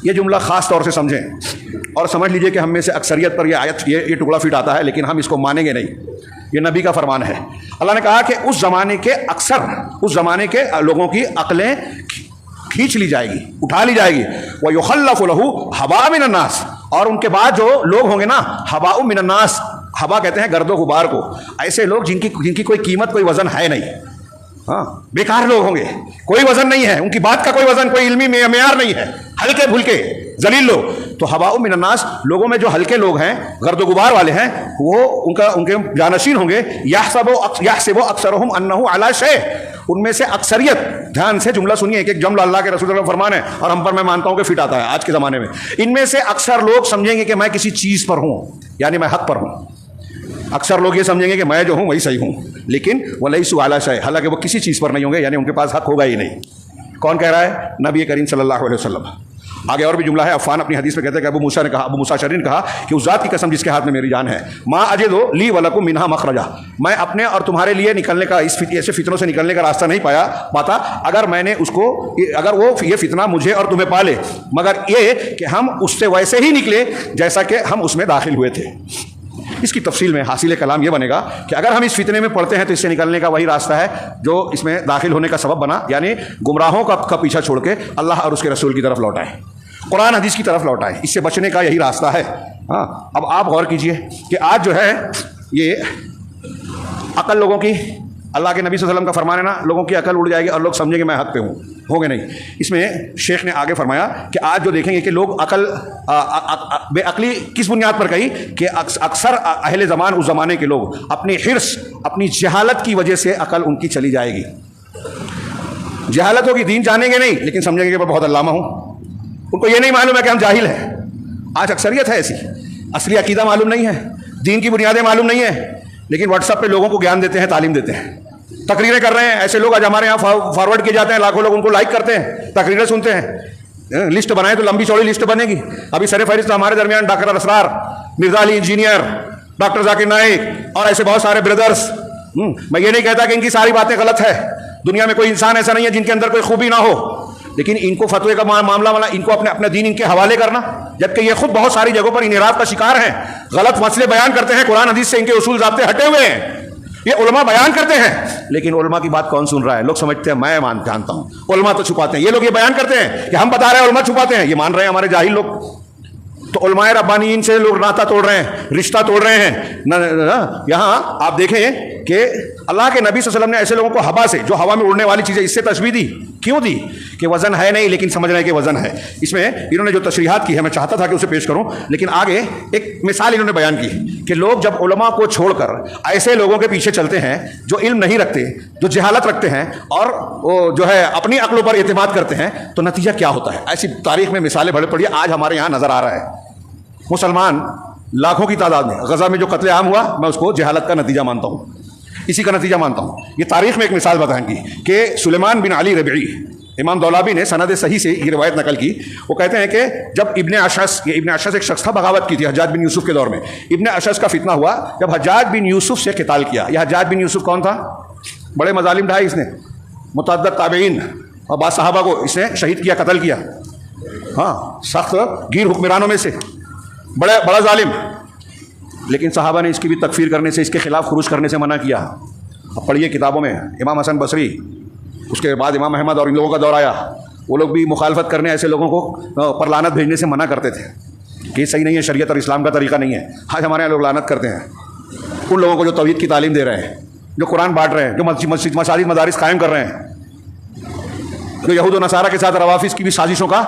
ये जुमला खास तौर से समझें और समझ लीजिए कि हम में से अक्सरियत पर यह आयत ये टुकड़ा फिट आता है, लेकिन हम इसको मानेंगे नहीं, ये नबी का फरमान है। अल्लाह ने कहा कि उस ज़माने के उस ज़माने के लोगों की अकलें खींच ली जाएगी, उठा ली जाएगी। व युखल्लफु लहू हबा मिनन नास, और उनके बाद जो लोग होंगे ना, हबाउ मिनन नास, हबा कहते हैं गर्दो गुबार को, ऐसे लोग जिनकी कोई कीमत कोई वजन है नहीं, हाँ, बेकार लोग होंगे, कोई वजन नहीं है, उनकी बात का कोई वजन, कोई इल्मी मेयार नहीं है, हल्के फुल्के जलील लोग। तो हवाउ मिनन नास, लोगों में जो हल्के लोग हैं, गर्दो गुबार वाले हैं, वो उनके जानशीन होंगे। यहसबु अक्सरुहुम अन्नहु अला शै, उनमें से अक्सरियत, ध्यान से जुमला सुनिए, एक जुमला अल्लाह के रसूल का फरमान है और हम पर मैं मानता हूं कि फिट आता है आज के ज़माने में। इनमें से अक्सर लोग समझेंगे कि मैं किसी चीज़ पर हूं, यानी मैं हक पर हूं। अक्सर लोग ये समझेंगे कि मैं जो हूं वही सही हूं, लेकिन वलैसु अला शै, हालांकि वो किसी चीज़ पर नहीं होंगे, यानी उनके पास हक होगा ही नहीं। कौन कह रहा है? नबी करीम सल्लल्लाहु अलैहि वसल्लम। आगे और भी जुमला है, अफ़ान अपनी हदीस में कहते हैं कि अबू मूसा अशअरी ने कहा कि उस ज़ात की कसम जिसके हाथ में मेरी जान है, माँ अजिदु ली वलकुम मिन्हा मखरजा, मैं अपने और तुम्हारे लिए निकलने का, ऐसे फितनों से निकलने का रास्ता नहीं पाता अगर मैंने उसको, अगर वो ये फितना मुझे और तुम्हें पाले, मगर ये कि हम उससे वैसे ही निकले जैसा कि हम उसमें दाखिल हुए थे। इसकी तफसील में हासिल कलाम यह बनेगा कि अगर हम इस फितने में पड़ते हैं तो इससे निकलने का वही रास्ता है जो इसमें दाखिल होने का सबब बना, यानी गुमराहों का पीछा छोड़ के अल्लाह और उसके रसूल की तरफ लौटाएं, कुरान हदीस की तरफ लौटाएं, इससे बचने का यही रास्ता है। हाँ, अब आप गौर कीजिए कि आज जो है ये अकल लोगों की, अल्लाह के नबी सल्लल्लाहु अलैहि वसल्लम का फरमान है ना, लोगों की अकल उड़ जाएगी और लोग समझेंगे मैं हक पे हूँ, होंगे नहीं। इसमें शेख ने आगे फरमाया कि आज जो देखेंगे कि लोग अकल बेअकली किस बुनियाद पर कही कि अक्सर अहले ज़मान, उस ज़माने के लोग अपनी हिर्स, अपनी जहालत की वजह से अकल उनकी चली जाएगी। जहालत होगी, दीन जानेंगे नहीं, लेकिन समझेंगे कि मैं बहुत अल्लामा हूँ, उनको ये नहीं मालूम है कि हम जाहिल हैं। आज अक्सरियत है ऐसी, असली अकीदा मालूम नहीं है, दीन की बुनियादें मालूम नहीं है, लेकिन व्हाट्सएप पे लोगों को ज्ञान देते हैं, तालीम देते हैं, तकरीरें कर रहे हैं। ऐसे लोग आज हमारे यहाँ फॉरवर्ड किए जाते हैं, लाखों लोग उनको लाइक करते हैं, तकरीरें सुनते हैं। लिस्ट बनाए तो लंबी चौड़ी लिस्ट बनेगी। अभी सर फहरिस्त हमारे दरमियान doctor Asrar, Mirza Ali engineer, doctor Zakir Naik और ऐसे बहुत सारे ब्रदर्स। मैं ये नहीं कहता कि इनकी सारी बातें गलत है, दुनिया में कोई इंसान ऐसा नहीं है जिनके अंदर कोई खूबी ना हो, लेकिन इनको फतवे का मामला वाला इनको अपने दीन इनके हवाले करना, जबकि ये खुद बहुत सारी जगहों पर इनहिराफ का शिकार हैं, गलत मसले बयान करते हैं, कुरान हदीस से इनके उसूल ज़ाब्ते हटे हुए हैं। ये उलमा बयान करते हैं, लेकिन उलमा की बात कौन सुन रहा है? लोग समझते हैं मैं जानता हूं, उलमा तो छुपाते हैं। ये लोग ये बयान करते हैं कि हम बता रहे हैं, उलमा छुपाते हैं, ये मान रहे हैं हमारे जाहिल लोग। तो उलमाए रब्बानीन से लोग नाता तोड़ रहे हैं, रिश्ता तोड़ रहे हैं। यहाँ आप देखें कि अल्लाह के नबी सल्लल्लाहु अलैहि वसल्लम ने ऐसे लोगों को हवा से, जो हवा में उड़ने वाली चीज़ें, इससे तशबीह दी। क्यों दी? कि वज़न है नहीं, लेकिन समझ रहे हैं कि वज़न है। इसमें इन्होंने जो तशरीहात की है, मैं चाहता था कि उसे पेश करूं, लेकिन आगे एक मिसाल इन्होंने बयान की कि लोग जब उलमा को छोड़कर ऐसे लोगों के पीछे चलते हैं जो इल्म नहीं रखते, जो जहालत रखते हैं और वो जो है अपनी अक्लों पर एतमाद करते हैं, तो नतीजा क्या होता है? ऐसी तारीख में मिसालें बड़े पड़ी, आज हमारे यहाँ नज़र आ रहा है। मुसलमान लाखों की तादाद में गजा में जो कत्लेआम हुआ, मैं उसको जहालत का नतीजा मानता हूँ, इसी का नतीजा मानता हूँ। ये तारीख में एक मिसाल बताएंगी कि सुलेमान बिन अली रबी, इमाम दौलाबी ने सनद सही से ये रिवायत नकल की। वो कहते हैं कि जब इब्ने अशस एक शख्स था, बगावत की थी हज्जाज बिन यूसुफ के दौर में। इब्ने अशस का फितना हुआ जब हज्जाज बिन यूसुफ से क़िताल किया। यह हज्जाज बिन यूसुफ कौन था? बड़े मजालिम ढाई इसने, मुतअद्दिद ताबईन और बाद सहाबा को इसने शहीद किया, कत्ल किया। हाँ, सख्त गिर हुक्मरानों में से बड़ा जालिम। लेकिन सहाबा ने इसकी भी तकफीर करने से, इसके खिलाफ खुरूज करने से मना किया। अब पढ़िए किताबों में, इमाम हसन बसरी, उसके बाद इमाम अहमद और इन लोगों का दौर आया। वो लोग भी मुखालफत करने, ऐसे लोगों को पर लानत भेजने से मना करते थे कि ये सही नहीं है, शरीयत और इस्लाम का तरीका नहीं है। आज हमारे यहाँ लोग लानत करते हैं उन लोगों को जो तौहीद की तालीम दे रहे हैं, जो कुरान बांट रहे हैं, जो मस्जिद मसाजिद मदारिस कायम कर रहे हैं, जो यहूद और नसारा के साथ रवाफिज की भी साजिशों का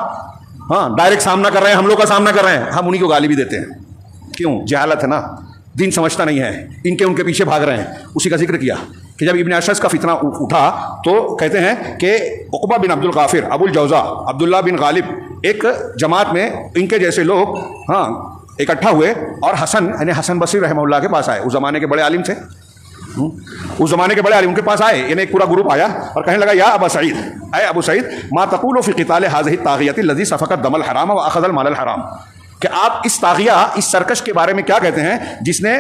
डायरेक्ट सामना कर रहे हैं, हमलों का सामना कर रहे हैं। हम उन्हीं को गाली भी देते हैं। क्यों? जहालत है ना, दीन समझता नहीं है, इनके उनके पीछे भाग रहे हैं। उसी का जिक्र किया कि जब इब्ने अशस का फितना उठा तो कहते हैं कि उक़बा बिन अब्दुल गाफिर, अबुल जौज़ा, अब्दुल्ला बिन गालिब, एक जमात में इनके जैसे लोग इकट्ठा हुए और हसन बसरी रहमहुल्लाह के पास आए। उस ज़माने के बड़े आलिम थे, उस ज़माने के बड़े आलिम के पास आए। इन्हें एक पूरा ग्रुप आया और कहने लगा, या अबा सईद, अय अबू सईद, मा तक़ूलु फ़ी क़िताल हाज़िही ताग़ियति लज़ी सफ़क़त दमल हराम व अख़ज़ल मालल हराम, कि आप इस ताग़िया, इस सरकश के बारे में क्या कहते हैं जिसने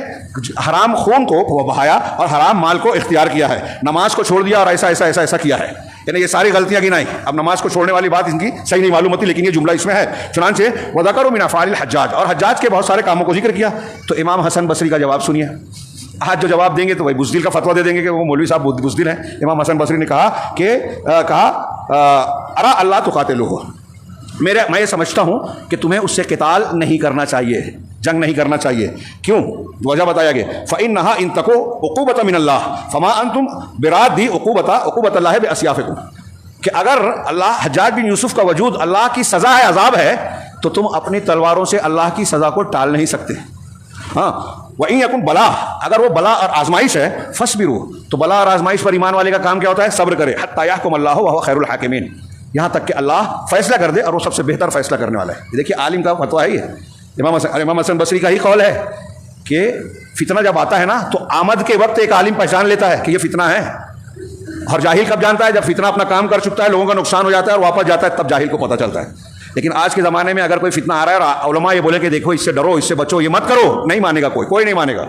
हराम खून को बहाया और हराम माल को इख्तियार किया है, नमाज को छोड़ दिया और ऐसा किया है। यानी ये सारी गलतियां गिनाई। अब नमाज को छोड़ने वाली बात इनकी सही नहीं मालूम होती, लेकिन ये जुमला इसमें है। चुनांचे वज़करू मिन अफ़आलिल हज्जाज, और हज्जाज के बहुत सारे कामों को जिक्र किया। तो इमाम हसन बसरी का जवाब सुनिए। आज जो जवाब देंगे तो भाई बुज़दिल का फतवा दे देंगे कि वो मौलवी साहब बुज़दिल हैं। इमाम हसन बसरी ने कहा कि अरा अल्लाह तुक़ातिलुहु, मैं ये समझता हूँ कि तुम्हें उससे क़िताल नहीं करना चाहिए, जंग नहीं करना चाहिए। क्यों? वजह बताया गया, फ़इन्नहा इन तको उक़ूबत मिनल्लाह फ़मा अंतुम बिरादी उक़ूबतल्लाहि बिअस्याफ़िकुम, कि अगर अल्लाह हज्जाज बिन यूसुफ का वजूद अल्लाह की सज़ा है, अज़ाब है, तो तुम अपनी तलवारों से अल्लाह की सज़ा को टाल नहीं सकते। हाँ, वहीं यकुन बला, अगर वो बला और आजमाइश है, फस्बिरू, तो बला और आजमाइश पर ईमान वाले का काम क्या होता है? सब्र करे। हत्ता यहकुम अल्लाहु व हुवा खैरुल हाकिमीन, यहाँ तक कि अल्लाह फैसला कर दे और वो सबसे बेहतर फैसला करने वाला है। ये देखिए आलिम का फतवा है। ये इमाम हसन बसरी का ही कौल है कि फितना जब आता है ना, तो आमद के वक्त एक आलिम पहचान लेता है कि ये फितना है। और जाहिल कब जानता है? जब फितना अपना काम कर चुका है, लोगों का नुकसान हो जाता है और वापस जाता है, तब जाहिल को पता चलता है। लेकिन आज के ज़माने में अगर कोई फितना आ रहा है और उलमा ये बोले कि देखो इससे डरो, इससे बचो, ये मत करो, नहीं मानेगा कोई नहीं मानेगा।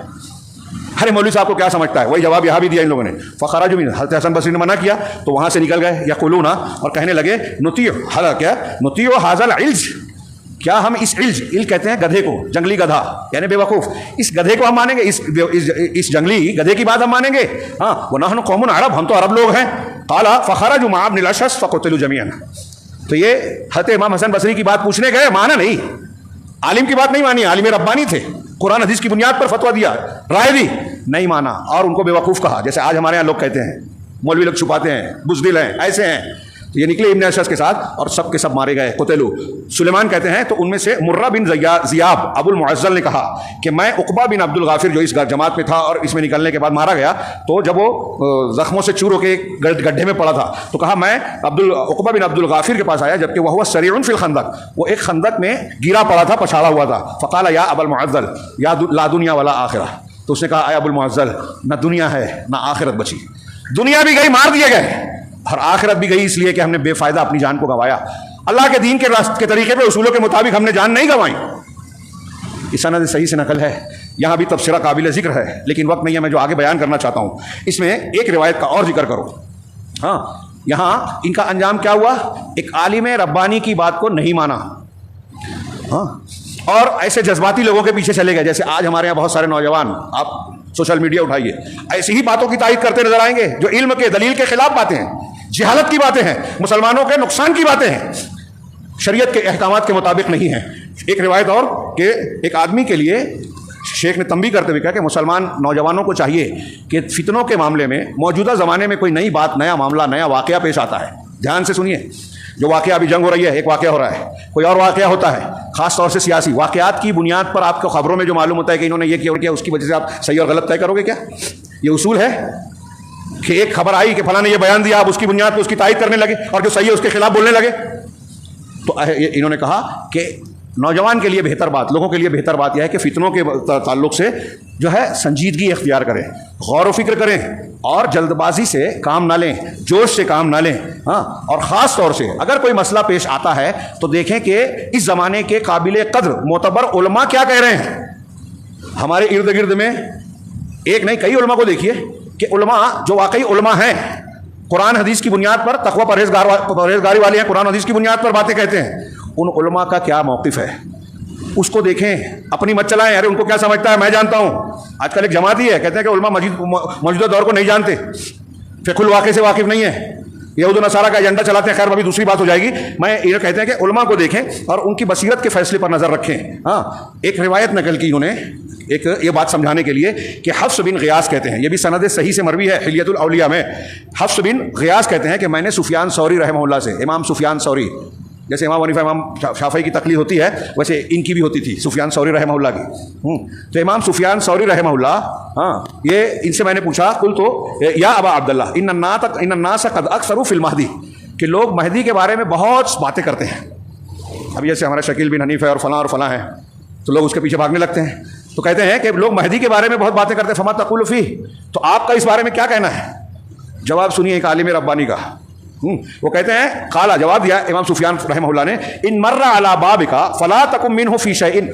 अरे मौलवी साहब को क्या समझता है? वही जवाब यहाँ भी दिया इन लोगों ने। फ़खराजू मिन, हज़रत हसन बसरी ने मना किया तो वहाँ से निकल गए। यक़ूलूना, और कहने लगे, नुतियो हाज़ल इल्ज, क्या हम इस इल्ज कहते हैं गधे को, जंगली गधा यानी बेवकूफ़, इस गधे को हम मानेंगे, इस जंगली गधे की बात हम मानेंगे? हाँ, व नहनु कौमुन अरब, हम तो अरब लोग हैं। क़ाला फ़खरजू मअ इब्निल अशस फ़क़ुतिलू जमीअन। तो ये हज़रत इमाम हसन बसरी की बात पूछने गए, माना नहीं, आलिम की बात नहीं मानी। आलिम रब्बानी थे, कुरान हदीस की बुनियाद पर फतवा दिया, राय दी, नहीं माना और उनको बेवकूफ़ कहा। जैसे आज हमारे यहाँ लोग कहते हैं, मौलवी लोग छुपाते हैं, बुज़दिल हैं, ऐसे हैं। तो ये निकले इब्ने अशस के साथ और सब के सब मारे गए, कुतलू। सुलेमान कहते हैं तो उनमें से मुर्रा बिन ज़ियाब अबुल मुअज़्ज़ल ने कहा कि मैं उक़बा बिन अब्दुल गाफिर जो इस जमात में था और इसमें निकलने के बाद मारा गया, तो जब वो ज़ख्मों से चूर होकर गड्ढे में पड़ा था, तो कहा मैं उक़बा बिन अब्दुल गाफिर के पास आया, जबकि वह हुआ सरीउन फिल खंदक, वो एक खंदक में गिरा पड़ा था, पछाड़ा हुआ था। फ़क़ाला या अबल मुअज़्ज़ल या ला दुनिया वला आखिरा, तो उसने कहा, अबुल मुअज्जल, ना दुनिया है ना आखिरत बची। दुनिया भी गई, मार दिए गए, और आखिरत भी गई इसलिए कि हमने बेफायदा अपनी जान को गंवाया। अल्लाह के दीन के रास्ते के तरीके पे, उसूलों के मुताबिक हमने जान नहीं गंवाई। इस सनद सही से नकल है। यहाँ भी तबसरा काबिल जिक्र है, लेकिन वक्त नहीं है, मैं जो आगे बयान करना चाहता हूँ इसमें एक रिवायत का और जिक्र करो। हाँ, यहाँ इनका अंजाम क्या हुआ? एक आलिम रब्बानी की बात को नहीं माना, हाँ, और ऐसे जज्बाती लोगों के पीछे चले गए। जैसे आज हमारे यहाँ बहुत सारे नौजवान, आप सोशल मीडिया उठाइए, ऐसी ही बातों की तारीफ करते नजर आएंगे जो इल्म के, दलील के खिलाफ बातें हैं, जिहालत की बातें हैं, मुसलमानों के नुकसान की बातें हैं, शरीयत के अहकामात के मुताबिक नहीं है। एक रिवायत और कि एक आदमी के लिए शेख ने तंबी करते हुए कहा कि मुसलमान नौजवानों को चाहिए कि फितनों के मामले में मौजूदा ज़माने में कोई नई बात, नया मामला, नया वाक़या पेश आता है, ध्यान से सुनिए। जो वाक़या अभी जंग हो रही है, एक वाक़या हो रहा है, कोई और वाक़या होता है, ख़ास तौर से सियासी वाक़यात की बुनियाद पर आपको खबरों में जो मालूम होता है कि इन्होंने ये किया और किया, उसकी वजह से आप सही और गलत तय करोगे क्या? ये उसूल है कि एक खबर आई कि फलां ने ये बयान दिया, आप उसकी बुनियाद पर उसकी तारीफ करने लगे और जो सही है उसके खिलाफ बोलने लगे। तो इन्होंने कहा कि नौजवान के लिए बेहतर बात, लोगों के लिए बेहतर बात यह है कि फितनों के ताल्लुक से जो है संजीदगी इख्तियार करें, गौर व फिक्र करें और जल्दबाजी से काम ना लें, जोश से काम ना लें। हाँ, और ख़ास तौर से अगर कोई मसला पेश आता है तो देखें कि इस ज़माने के काबिल कद्र मोतबर उलमा क्या कह रहे हैं। हमारे इर्द गिर्द में एक नहीं कई उलमा को देखिए कि उलमा जो वाकई उलमा हैं, कुरान हदीस की बुनियाद पर तकवा परहेजगारी वाले हैं, कुरान हदीस की बुनियाद पर बातें कहते हैं, उन उलमा का क्या मौक़िफ़ है उसको देखें, अपनी मत चलाएं। अरे उनको क्या समझता है, मैं जानता हूँ। आजकल एक जमात ही है, कहते हैं कि उलमा मौजूदा दौर को नहीं जानते, फ़िक़्हुल वाक़े से वाकिफ़ नहीं है, यहूद नसारा का एजेंडा चलाते हैं। खैर अभी दूसरी बात हो जाएगी। मैं ये कहते हैं कि उलमा को देखें और उनकी बसीरत के फैसले पर नज़र रखें। हाँ, एक रिवायत नकल की उन्हें एक ये बात समझाने के लिए कि हफ्स बिन गियास कहते हैं, ये भी सनद सही से मरवी है हिलियतुल औलिया में। हफ्स बिन गियास कहते हैं कि मैंने सुफियान सौरी रहमहुल्लाह से, इमाम सुफियान सौरी, जैसे इमाम हनीफा इमाम शाफ़ई की तकलीद होती है वैसे इनकी भी होती थी, सुफियान सौरी रहमहुल्लाह की। तो इमाम सुफियान सौरी रहमहुल्लाह, हाँ, ये इनसे मैंने पूछा, कुल तो या अबा अब्दुल्लाह इन्नन्नास क़द अक्सरू फ़िल महदी, कि लोग महदी के बारे में बहुत बातें करते हैं। अब जैसे हमारा शकील बिन हनीफ़ है और फलां है, तो लोग उसके पीछे भागने लगते हैं। तो कहते हैं कि लोग महदी के बारे में बहुत बातें करते हैं, फमा तक़ूलु फ़ीह, तो आपका इस बारे में क्या कहना है? जवाब सुनिए एक आलिम रब्बानी का। वो कहते हैं, काला, जवाब दिया इमाम सुफियान रहमहुल्लाह ने, इन मर्रा अला बाबिका फला तकुम मिन्हु फी शैइन,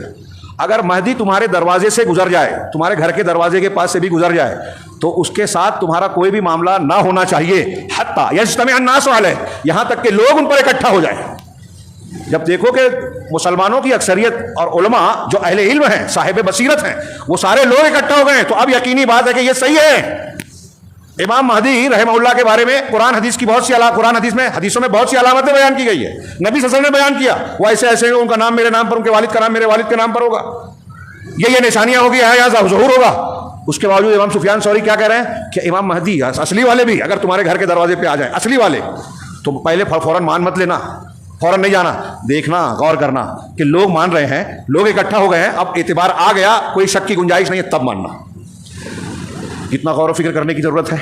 अगर महदी तुम्हारे दरवाजे से गुजर जाए, तुम्हारे घर के दरवाजे के पास से भी गुजर जाए, तो उसके साथ तुम्हारा कोई भी मामला ना होना चाहिए, हत्ता यज्तमिअ अन्नासु अलैह, यहाँ तक कि लोग उन पर इकट्ठा हो जाए। जब देखो कि मुसलमानों की अक्सरियत और उलमा जो अहले इल्म हैं, साहिब बसीरत हैं, वो सारे लोग इकट्ठा हो गए, तो अब यकीनी बात है कि ये सही है। इमाम महदी रहमहुल्लाह के बारे में कुरान हदीस की बहुत सी कुरान हदीस में, हदीसों में बहुत सी अलामतें बयान की गई है। नबी सल्लल्लाहु अलैहि वसल्लम ने बयान किया, वो ऐसे ऐसे, उनका नाम मेरे नाम पर, उनके वालिद का नाम मेरे वालिद के नाम पर होगा, ये निशानियां होगी, यहाँ ज़हूर होगा। उसके बावजूद इमाम सुफियान सौरी क्या कह रहे हैं कि इमाम महदी असली वाले भी अगर तुम्हारे घर के दरवाजे पे आ जाए, असली वाले, तो पहले फ़ौरन मान मत लेना, फ़ौरन नहीं जाना, देखना, गौर करना कि लोग मान रहे हैं, लोग इकट्ठा हो गए हैं, अब एतबार आ गया, कोई शक की गुंजाइश नहीं है, तब मानना। इतना गौर व फिक्र करने की ज़रूरत है।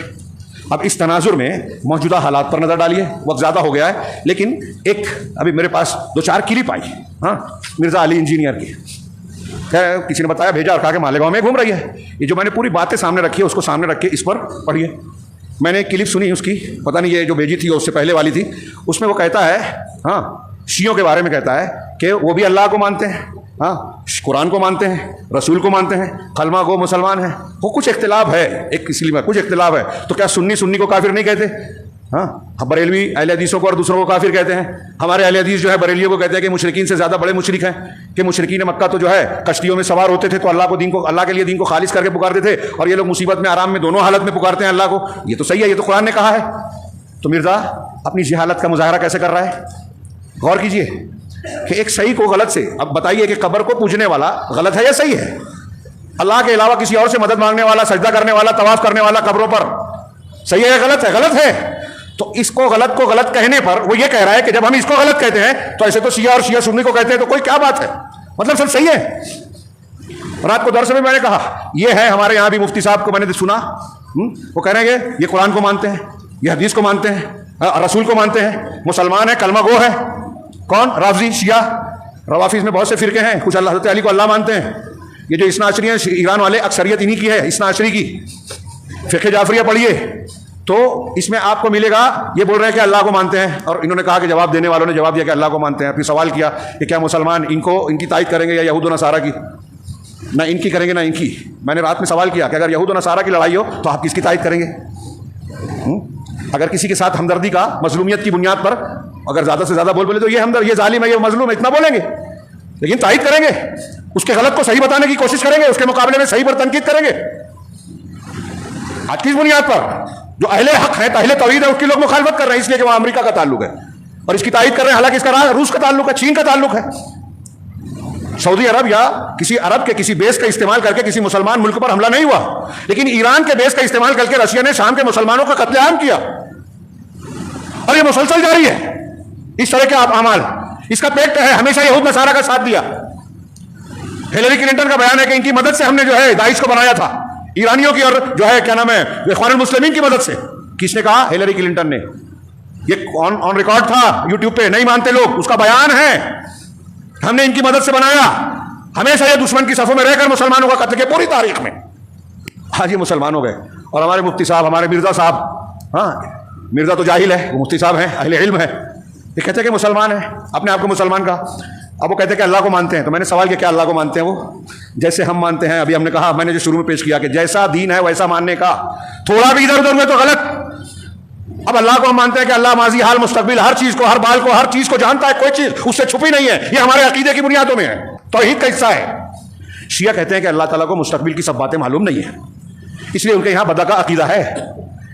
अब इस तनाजुर में मौजूदा हालात पर नज़र डालिए, वक्त ज़्यादा हो गया है, लेकिन एक अभी मेरे पास 2-4 क्लिप आई, हाँ, मिर्ज़ा अली इंजीनियर की, किसी ने बताया, भेजा और कहा कि मालेगांव में घूम रही है। ये जो मैंने पूरी बातें सामने रखी है उसको सामने रख के इस पर पढ़िए। मैंने एक क्लिप सुनी उसकी, पता नहीं ये जो भेजी थी उससे पहले वाली थी, उसमें वो कहता है, हाँ, शियों के बारे में कहता है कि वो भी अल्लाह को मानते हैं, हाँ, कुरान को मानते हैं, रसूल को मानते हैं, कलमा गो मुसलमान हैं, वो कुछ इख्तिलाफ है, एक इसलिए में कुछ इख्तिलाफ है, तो क्या सुन्नी को काफिर नहीं कहते? हाँ, बरेलवी अहले हदीसों को और दूसरों को काफिर कहते हैं। हमारे अहले हदीस जो है बरेलियों को कहते हैं कि मुशरिकीन से ज़्यादा बड़े मुशरिक हैं, कि मुशरिकीन मक्का तो जो है कश्तियों में सवार होते थे तो अल्लाह के लिए दीन को खालिस करके पुकारते थे, और ये लोग मुसीबत में, आराम में, दोनों हालत में पुकारते हैं अल्लाह को। ये तो सही है, ये तो कुरान ने कहा है। तो मिर्ज़ा अपनी जहालत का मुजाहरा कैसे कर रहा है? गौर कीजिए कि एक सही को गलत से, अब बताइए कि कब्र को पूजने वाला गलत है या सही है? अल्लाह के अलावा किसी और से मदद मांगने वाला, सजदा करने वाला, तवाफ करने वाला कब्रों पर, सही है या गलत है? गलत है। तो इसको गलत को गलत कहने पर वो ये कह रहा है कि जब हम इसको गलत कहते हैं तो ऐसे तो शिया और शिया सुन्नी को कहते हैं, तो कोई क्या बात है, मतलब सब सही है। रात को दर्स में मैंने कहा, ये है हमारे यहाँ भी मुफ्ती साहब को मैंने सुना, वो कह रहे हैं कि ये कुरान को मानते हैं, ये हदीस को मानते हैं, रसूल को मानते हैं, मुसलमान है, कलमा गो है। कौन? राफजी, शिया, रवाफिज में बहुत से फिरके हैं, कुछ हज़रत अली को अल्लाह मानते हैं, ये जो इस्ना अशरी है ईरान वाले, अक्सरियत इन्हीं की है, इस्ना अशरी की। फ़िक़्ह जाफ़रिया पढ़िए तो इसमें आपको मिलेगा, ये बोल रहे हैं कि अल्लाह को मानते हैं, और इन्होंने कहा कि जवाब देने वालों ने जवाब दिया कि अल्लाह को मानते हैं। फिर सवाल किया कि क्या मुसलमान इनकी तायद करेंगे या यहूद व नसारा की? ना इनकी करेंगे ना इनकी। मैंने रात में सवाल किया कि अगर यहूद व नसारा की लड़ाई हो तो आप किसकी तायद करेंगे? अगर किसी के साथ हमदर्दी का मजलूमियत की बुनियाद पर अगर ज़्यादा से ज़्यादा बोले तो ये हमदर्द, ये जालिम है, ये मजलूम है, इतना बोलेंगे, लेकिन तायद करेंगे, उसके गलत को सही बताने की कोशिश करेंगे, उसके मुकाबले में सही पर तनकीद करेंगे। आज किस बुनियाद पर? जो अहले हक है, अहले तौहीद है, उसकी लोग मुखालफत कर रहे हैं इसलिए कि वहां अमेरिका का ताल्लुक है और इसकी तायद कर रहे हैं, हालांकि इसका रूस का ताल्लुक है, चीन का ताल्लुक है। सऊदी अरब या किसी अरब के किसी बेस का इस्तेमाल करके किसी मुसलमान मुल्क पर हमला नहीं हुआ, लेकिन ईरान के बेस का इस्तेमाल करके रशिया ने शाम के मुसलमानों का कत्लेआम किया और यह मुसलसल जारी है। इस तरह के अमाल, इसका पेक्ट है, हमेशा यहूद नसारा का साथ दिया। हिलरी क्लिंटन का बयान है कि इनकी मदद से हमने जो है दाइश को बनाया था, ईरानियों की और जो है क्या नाम है इख्वानुल मुस्लिमीन की मदद से। किसने कहा? हिलरी क्लिंटन ने। ये ऑन रिकॉर्ड था यूट्यूब पे, नहीं मानते लोग, उसका बयान है, हमने इनकी मदद से बनाया। हमेशा ये दुश्मन की सफों में रहकर मुसलमानों का कत्ल किया पूरी तारीख में। आज ये मुसलमान हो गए और हमारे मुफ्ती साहब, हमारे मिर्जा साहब, हाँ मिर्जा तो जाहिल है, वो मुफ्ती साहब हैं, अहले इल्म है, ये कहते हैं कि मुसलमान है, अपने आप को मुसलमान का। अब वो कहते हैं कि अल्लाह को मानते हैं। तो मैंने सवाल किया क्या अल्लाह को मानते हैं वो? जैसे हम मानते हैं। अभी हमने कहा, मैंने जो शुरू में पेश किया कि जैसा दीन है वैसा मानने का, थोड़ा भी इधर उधर हुए तो गलत। अब अल्लाह को हम मानते हैं कि अल्लाह माजी हाल मुस्तकबिल हर चीज को, हर बाल को, हर चीज को जानता है, कोई चीज उससे छुपी नहीं है। ये हमारे अकीदे की बुनियादों में है, तौहीद का हिस्सा है। शिया कहते हैं कि अल्लाह ताला को मुस्तकबिल की सब बातें मालूम नहीं है, इसलिए उनके यहाँ बदा का अकीदा है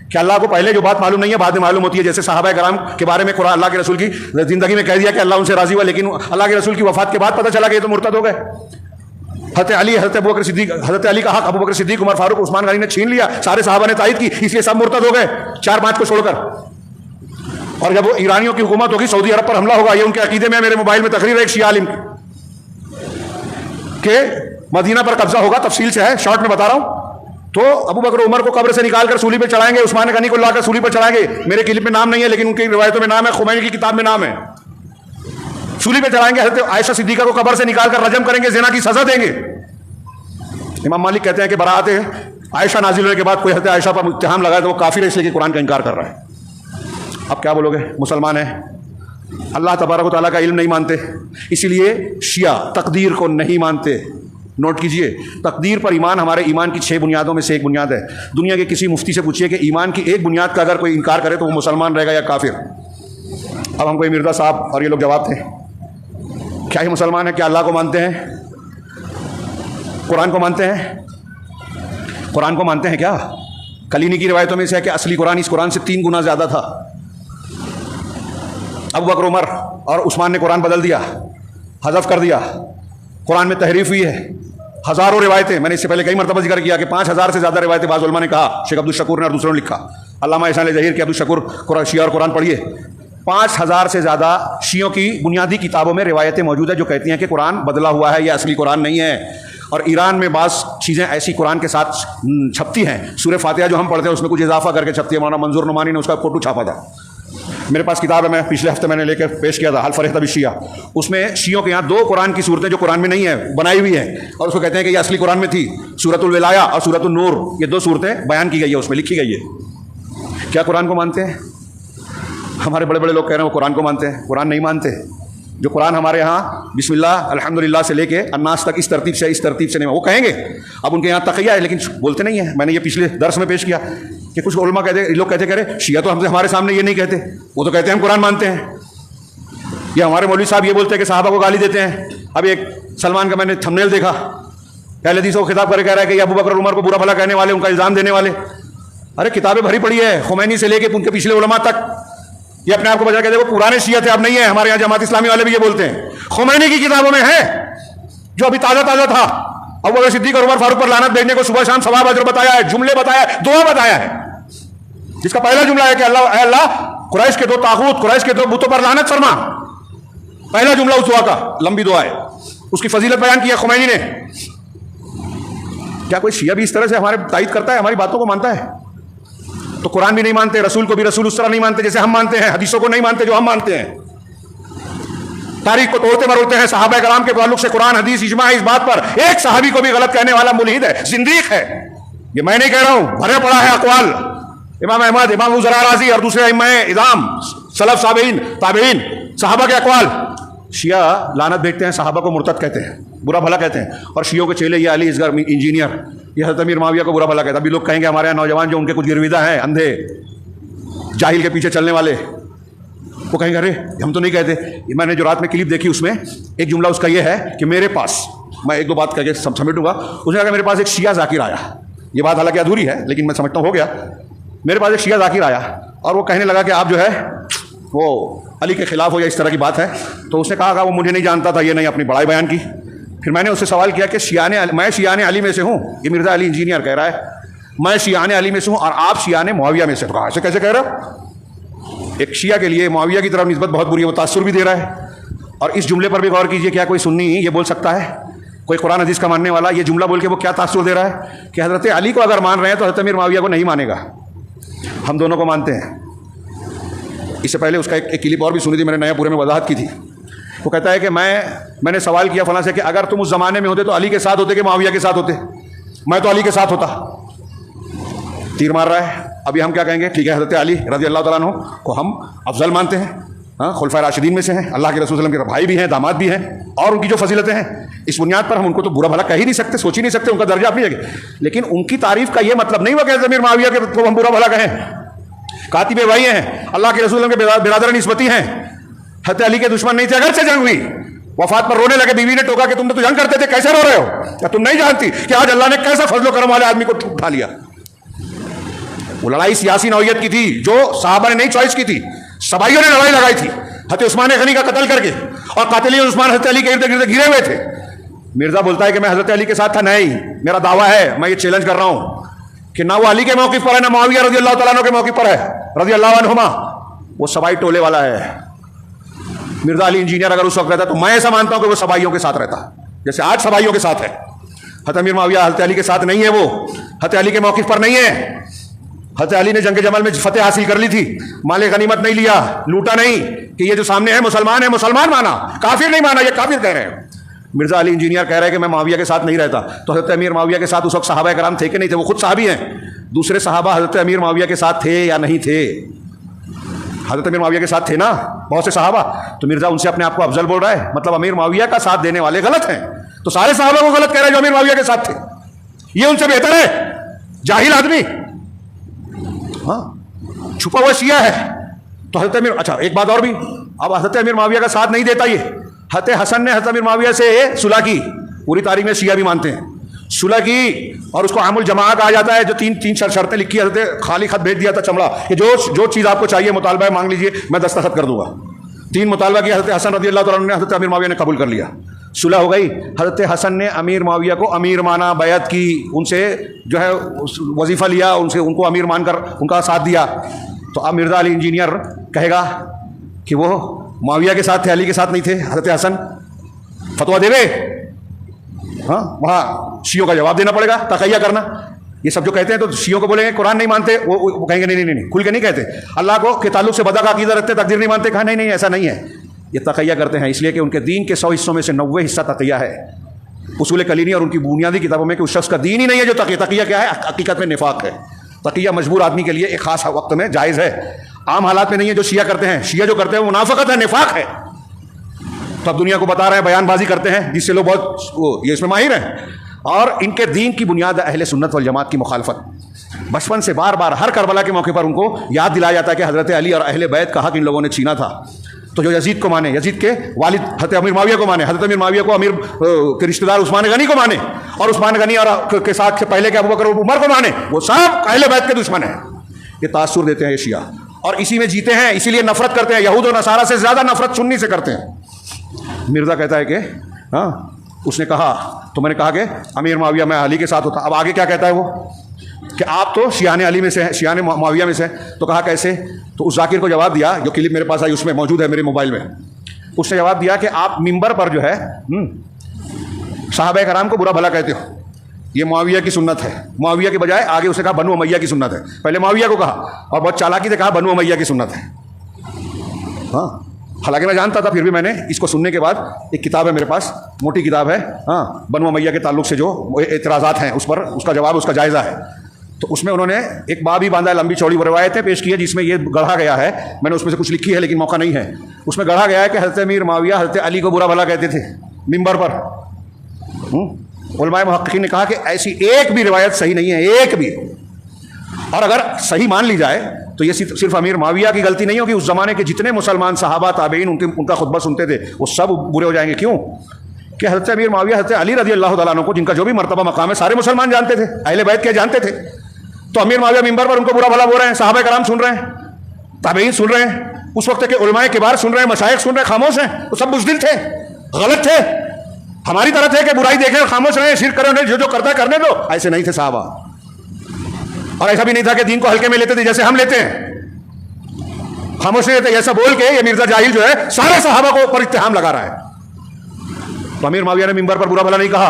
कि अल्लाह को पहले जो बात मालूम नहीं है बाद में मालूम होती है। जैसे सहाबा कराम के बारे में कुरान अल्लाह के रसूल की जिंदगी में कह दिया कि अल्लाह उनसे राजी हुआ, लेकिन अल्लाह के रसूल की वफात के बाद पता चला कि ये तो मुर्तद हो गए। हज़रत अली, हज़रत अबू बकर सिद्दीक, हज़रत अली का हक अबू बकर सिद्दीक, उमर फारूक, उस्मान गनी ने छीन लिया, सारे सहाबा ने तायद की, इसलिए सब मुर्तद हो गए 4-5 को छोड़कर। और जब वो ईरानियों की हुकूमत होगी, सऊदी अरब पर हमला होगा, ये उनके अकीदे में, मेरे मोबाइल में तकरीर है एक शिया आलिम के, मदीना पर कब्जा होगा, तफसील से है, शॉर्ट में बता रहा हूं। तो अबू बकर उमर को कब्र से निकालकर सूली पे चढ़ाएंगे, उस्मान गनी को लाकर सूली पर चढ़ाएंगे। मेरे क्लिप में नाम नहीं है, लेकिन उनकी रिवायतों में नाम है, खुमैनी की किताब में नाम है। सूली पे चढ़ाएंगे, हज़रत आयशा सिद्दीका को कब्र से निकालकर रजम करेंगे, ज़िना की सजा देंगे। इमाम मालिक कहते हैं कि बरात आयशा नाजिल होने के बाद कोई हज़रत आयशा पर इत्तेहाम लगाए तो वो काफिर है, इसलिए कि कुरान का इनकार कर रहा है। अब क्या बोलोगे? मुसलमान है, अल्लाह तबारक व तआला का इल्म नहीं मानते, इसीलिए शिया तकदीर को नहीं मानते। नोट कीजिए, तकदीर पर ईमान हमारे ईमान की 6 बुनियादों में से एक बुनियाद है। दुनिया के किसी मुफ्ती से पूछिए कि ईमान की एक बुनियाद का अगर कोई इनकार करे तो वो मुसलमान रहेगा या काफिर। अब हमको ये मिर्जा साहब और ये लोग जवाब थे, क्या ये मुसलमान है? क्या अल्लाह को मानते हैं? कुरान को मानते हैं? कुरान को मानते हैं क्या? कलीनी की रिवायतों में से है कि असली कुरान इस कुरान से 3 गुना ज़्यादा था। अबू बकर उमर और उस्मान ने कुरान बदल दिया, हज़फ कर दिया, कुरान में तहरीफ हुई है। हज़ारों रिवायतें, मैंने इससे पहले कई मरतबा जिक्र किया कि 5000 से ज़्यादा रिवायतें बाज़ उलमा ने कहा, शेख अब्दुल शकूर ने और दूसरों ने लिखा, अल्लामा इहसान ज़हीर के अब्दुल शकूर शिया और कुरान पढ़िए। 5000 से ज़्यादा शियों की बुनियादी किताबों में रिवायतें मौजूद है जो कहती हैं कि कुरान बदला हुआ है, यह असली कुरान नहीं है। और ईरान में बाज़ चीज़ें ऐसी कुरान के साथ छपती हैं, सूरह फातिहा जो हम पढ़ते हैं उसमें कुछ इजाफा करके छपती है। मौलाना मंजूर नुमानी ने उसका फोटो छापा था, मेरे पास किताब है, मैं पिछले हफ्ते मैंने लेकर पेश किया था, हल फरेह तबी शिया। उसमें शियों के यहाँ 2 कुरान की सूरतें जो कुरान में नहीं है बनाई हुई है, और उसको कहते हैं कि ये असली कुरान में थी। सूरतुल विलाया और सूरतुल नूर, ये 2 सूरतें बयान की गई है, उसमें लिखी गई है। क्या कुरान को मानते हैं? हमारे बड़े बड़े लोग कह रहे हैं वो कुरान को मानते हैं, कुरान नहीं मानते। जो कुरान हमारे यहाँ बिस्मिल्लाह अल्हम्दुलिल्लाह से लेके अन्नास तक इस तरतीब से नहीं, वो कहेंगे। अब उनके यहाँ तक़िया है लेकिन बोलते नहीं है। मैंने ये पिछले दर्स में पेश किया कि कुछ उलमा कहते, लोग कहते कह शिया तो हमसे हमारे सामने ये नहीं कहते, वो तो कहते हैं हम कुरान मानते हैं। ये हमारे मौलवी साहब ये बोलते हैं कि साहबा को गाली देते हैं। अब एक सलमान का मैंने थंबनेल देखा, पहले हदीस को खिताब करके कह रहा है कि अबू बकर उमर को बुरा भला कहने वाले, उनका इल्ज़ाम देने वाले। अरे किताबें भरी पड़ी है, खुमैनी से लेके उनके पिछले उलमा तक। ये अपने आप को बजा के देखो पुराने शिया थे, अब नहीं है। हमारे यहाँ जमात इस्लामी वाले भी ये बोलते हैं, खुमैनी की किताबों में है जो अभी ताज़ा था। अबू बकर सिद्दीक और उमर फारूक पर लानत भेजने को सुबह शाम सवाब अजर बताया है, जुमले बताया है, दुआ बताया है, जिसका पहला जुमला है कि अल्लाह कुरैश के 2 तागूत, कुरैश के 2 बुतों पर लानत फरमा। पहला जुमला उस दुआ का, लंबी दुआ है, उसकी फजीलत बयान किया खुमैनी ने। क्या कोई शिया भी इस तरह से हमारे तायद करता है, हमारी बातों को मानता है? तो कुरान भी नहीं मानते, रसूल को भी रसूल उस तरह नहीं मानते जैसे हम मानते हैं, हदीसों को नहीं मानते जो हम मानते हैं। तारीख को तोड़ते मरोड़ते हैं। सहाबा कराम के ताल्लुक से कुरान हदीस इजमा है इस बात पर, एक सहाबी को भी गलत कहने वाला मुल्हिद है, जिंदीक है। ये मैं नहीं कह रहा हूं, भरे पड़ा है अकवाल इमाम अहमद, इमाम उज़रा राज़ी और दूसरे इमाम इज़ाम सलफ साबीन ताबीन सहाबा के अकवाल। शिया लानत भेजते हैं, सहाबा को मुर्तद कहते हैं, बुरा भला कहते हैं, और शियों के चेले ये अली असगर इंजीनियर, ये हज़रत अमीर माविया को बुरा भला कहते हैं। अभी लोग कहेंगे हमारे यहाँ नौजवान जो उनके कुछ गिरविदा हैं, अंधे जाहिल के पीछे चलने वाले, वो कहेंगे अरे हम तो नहीं कहते। मैंने जो रात में क्लिप देखी उसमें एक जुमला उसका ये है कि मेरे पास, मैं एक दो बात करके समेटूंगा, उसने कहा मेरे पास एक शिया जाकिर आया, ये बात हालांकि अधूरी है लेकिन मैं समझता हूँ हो गया। मेरे पास एक शिया जाकिर आया और वो कहने लगा कि आप जो है वो अली के खिलाफ हो या इस तरह की बात है। तो उसने कहा वो मुझे नहीं जानता था, ये नहीं अपनी बड़ाई बयान की। फिर मैंने उससे सवाल किया कि मैं शियाने अली में से हूँ, ये मिर्ज़ा अली इंजीनियर कह रहा है, मैं शियाने अली में से हूँ और आप शियाने मुआविया में से। कहा ऐसे कैसे कह रहे हो? एक शिया के लिए मुआविया की तरफ निस्बत बहुत बुरी है, वो तासुर भी दे रहा है। और इस जुमले पर भी गौर कीजिए, क्या कोई सुन्नी ये बोल सकता है, कोई कुरान हदीस का मानने वाला ये जुमला बोल के वो क्या तासुर दे रहा है कि हज़रत अली को अगर मान रहे हैं तो हज़रत अमीर मुआविया को नहीं मानेगा। हम दोनों को मानते हैं। इससे पहले उसका एक क्लिप और भी सुनी थी, मैंने नया पूरे में वजाहत की थी। वो कहता है कि मैंने सवाल किया फलां से कि अगर तुम उस ज़माने में होते तो अली के साथ होते कि मुआविया के साथ होते? मैं तो अली के साथ होता। तीर मार रहा है। अभी हम क्या कहेंगे? ठीक है, हज़रत अली रज़ी अल्लाह तआला अन्हु को हम अफजल मानते हैं, हाँ, खुलफाए राशिदीन में से हैं, अल्लाह के रसूल सल्लल्लाहु अलैहि वसल्लम के भाई भी हैं, दामाद भी हैं, और उनकी जो फजीलतें हैं इस बुनियाद पर हम उनको तो बुरा भला कह ही नहीं सकते, सोच ही नहीं सकते, उनका दर्जा अपनी जगह। लेकिन उनकी तारीफ का ये मतलब नहीं हुआ कि अमीर मुआविया के को हम बुरा भला कहें। कातिबे भाई हैं, अल्लाह के रसूल के बिरादर निस्बती हैं, हज़रत अली के दुश्मन नहीं थे। अगर से जंग हुई, वफात पर रोने लगे, बीवी ने टोका कि तुम तो जंग करते थे, कैसे रो रहे हो? क्या तुम नहीं जानती कि आज अल्लाह ने कैसा फजलो करम वाले आदमी को उठा लिया? वो लड़ाई सियासी नौयत की थी जो साहबा ने नहीं चॉइस की थी, सबाइयों ने लड़ाई लगाई थी हज़रत उस्मान गनी का कत्ल करके, और कातिल उस्मान हज़रत अली के इर्द गिर्द घिरे हुए थे। मिर्जा बोलता है कि मैं हज़रत अली के साथ था। नहीं, मेरा दावा है, मैं ये चैलेंज कर रहा हूं कि ना वो अली के मौक़िफ़ पर है ना मुआविया रज़ी अल्लाह तआला अन्हु के मौक़िफ़ पर है, रज़ी अल्लाह अन्हुमा। वो सबाई टोले वाला है। मिर्जा अली इंजीनियर अगर उस वक्त रहता तो मैं ऐसा मानता हूं कि वो सबाइयों के साथ रहता, जैसे आज सबाइयों के साथ है। हज़रत अमीर मुआविया हज़रत अली के साथ नहीं है, वो हज़रत अली के मौक़िफ़ पर नहीं है। हज़रत अली ने जंग जमल में फतेह हासिल कर ली थी, माले गनीमत नहीं लिया, लूटा नहीं कि ये जो सामने है मुसलमान माना, काफिर नहीं माना, ये काफिर कह रहे हैं। मिर्जा अली इंजीनियर कह रहे हैं कि मैं मुआविया के साथ नहीं रहता। तो हज़रत अमीर मुआविया के साथ उस वक्त सहाबा कराम थे कि नहीं थे? वो खुद सहाबी हैं। दूसरे सहाबा हज़रत अमीर मुआविया के साथ थे या नहीं थे? हज़रत अमीर मुआविया के साथ थे ना बहुत से सहाबा। तो मिर्जा उनसे अपने आप को अफजल बोल रहा है, मतलब अमीर मुआविया का साथ देने वाले गलत हैं। तो सारे सहाबा को गलत कह रहे हैं जो अमीर मुआविया के साथ थे, ये उनसे बेहतर है, जाहिल आदमी। हाँ, छुपा हुआ शिया है। तो हज़रत अमीर, अच्छा एक बात और भी, अब हज़रत अमीर मुआविया का साथ नहीं देता ये। हज़रत हसन ने हज़रत अमीर मुआविया से सुलह की, पूरी तारीख में शिया भी मानते हैं, सुलह की, और उसको आमुल जमा कहा जाता है। जो तीन शर्तें लिखी, हज़रत खाली खत भेज दिया था चमड़ा कि जो चीज़ आपको चाहिए मुतालबा है मांग लीजिए, मैं दस्तखत कर दूंगा। 3 मुतालबा किया हज़रत हसन रज़ी अल्लाह तआला अन्हु ने, हज़रत अमीर मुआविया ने कबूल कर लिया, सुलह हो गई। हज़रत हसन ने अमीर मुआविया को अमीर माना, बैत की, उनसे जो है वजीफ़ा लिया, उनको अमीर मानकर उनका साथ दिया। तो अब मिर्ज़ा अली इंजीनियर कहेगा कि वो मुआविया के साथ थे, अली के साथ नहीं थे। हज़रत हसन फतवा देवे, हाँ, वहाँ शियों का जवाब देना पड़ेगा, तक़ैया करना। ये सब जो कहते हैं तो शियों को बोलेंगे कुरान नहीं मानते, वो कहेंगे नहीं, खुल के नहीं कहते, अल्लाह को के ताल्लुक से बदा का अक़ीदा रखते, तकदीर नहीं मानते। कहा नहीं ऐसा नहीं है, ये तक़ैया करते हैं इसलिए कि उनके दीन के 100 हिस्सों में से 90 हिस्सा तक़ैया है। उसूल कलीनी और उनकी बुनियादी किताबों में कि उस शख्स का दीन ही नहीं है जो तक़ैया क्या है, हकीकत में निफाक है। तक़ैया मजबूर आदमी के लिए एक खास वक्त में जायज़ है, आम हालात में नहीं है जो शिया करते हैं। शिया जो करते हैं वो मुनाफ़िक़त है, निफाक है। तो अब दुनिया को बता रहे हैं, बयानबाजी करते हैं जिससे लोग बहुत ये इसमें माहिर हैं। और इनके दीन की बुनियाद अहले सुन्नत वल जमात की मुखालफत। बचपन से बार बार हर करबला के मौके पर उनको याद दिलाया जाता है कि हज़रत अली और अहले बैत का हक़ इन लोगों ने छीना था। तो जो यजीद को माने, यजीद के वालिद हज़रत अमीर मुआविया को माने, हज़रत अमीर मुआविया को अमीर के रिश्तेदार उस्मान गनी को माने, और उस्मान गनी और के साथ पहले के अबू बकर उमर को माने, वो सब अहले बैत के दुश्मन हैं। ये तासुर देते हैं ये शिया, और इसी में जीते हैं, इसीलिए नफरत करते हैं। यहूद और नसारा से ज़्यादा नफरत सुन्नी से करते हैं। मिर्ज़ा कहता है कि हाँ, उसने कहा, तो मैंने कहा कि अमीर मुआविया मैं अली के साथ होता। अब आगे क्या कहता है वो कि आप तो शियाने अली में से हैं, शियाने मुआविया में से हैं। तो कहा कैसे? तो उस जाकिर को जवाब दिया, जो क्लिप मेरे पास आई उसमें मौजूद है मेरे मोबाइल में। उसने जवाब दिया कि आप मिंबर पर जो है सहाबा कराम को बुरा भला कहते हो, ये मुआविया की सुन्नत है। मुआविया के बजाय आगे उसने कहा बनु उमैया की सुन्नत है। पहले मुआविया को कहा और बहुत चालाकी से कहा बनु उमैया की सुन्नत है। हाँ, हालांकि मैं जानता था, फिर भी मैंने इसको सुनने के बाद, एक किताब है मेरे पास, मोटी किताब है, हाँ, बनु उमैया के ताल्लुक से जो एतराज़ात हैं उस पर उसका जवाब, उसका जायज़ा है। तो उसमें उन्होंने एक बाब ही बांधा है, लंबी चौड़ी रवायतें पेश की है जिसमें ये गढ़ा गया है, मैंने उसमें से कुछ लिखी है लेकिन मौका नहीं है। उसमें गढ़ा गया है कि हज़रत अमीर मुआविया हज़रत अली को बुरा भला कहते थे मिंबर पर। उलमाए मुहक्किकीन ने कहा कि ऐसी एक भी रिवायत सही नहीं है, एक भी। और अगर सही मान ली जाए तो ये सिर्फ अमीर मुआविया की गलती नहीं होगी, उस ज़माने के जितने मुसलमान सहाबा ताबईन उनका खुतबा सुनते थे वो सब बुरे हो जाएंगे। क्यों? कि हज़रत अमीर मुआविया हज़रत अली रज़ी अल्लाह तआला अन्हु को, जिनका जो भी मर्तबा मकाम है, सारे मुसलमान जानते थे, अहले बैत के जानते थे। तो अमीर मुआविया मिंबर पर उनको बुरा भला बोल रहे हैं, सहाबा कराम सुन रहे हैं, ताबईन सुन रहे हैं, उस वक्त के उलमाए किबार सुन रहे हैं, मशाइख सुन रहे हैं, खामोश हैं। वो सब बुज़दिल थे, गलत थे, हमारी तरह थे कि बुराई देखें खामोश रहे, शिर्क करें, जो जो करता है करने दो। ऐसे नहीं थे साहबा, और ऐसा भी नहीं था कि दीन को हल्के में लेते थे जैसे हम लेते हैं, खामोश नहीं रहते। ऐसा बोल के ये मिर्जा जाहिल जो है सारे सहाबा को पर इत्तेहाम लगा रहा है। तो अमीर मुआविया ने मिंबर पर बुरा भला नहीं कहा,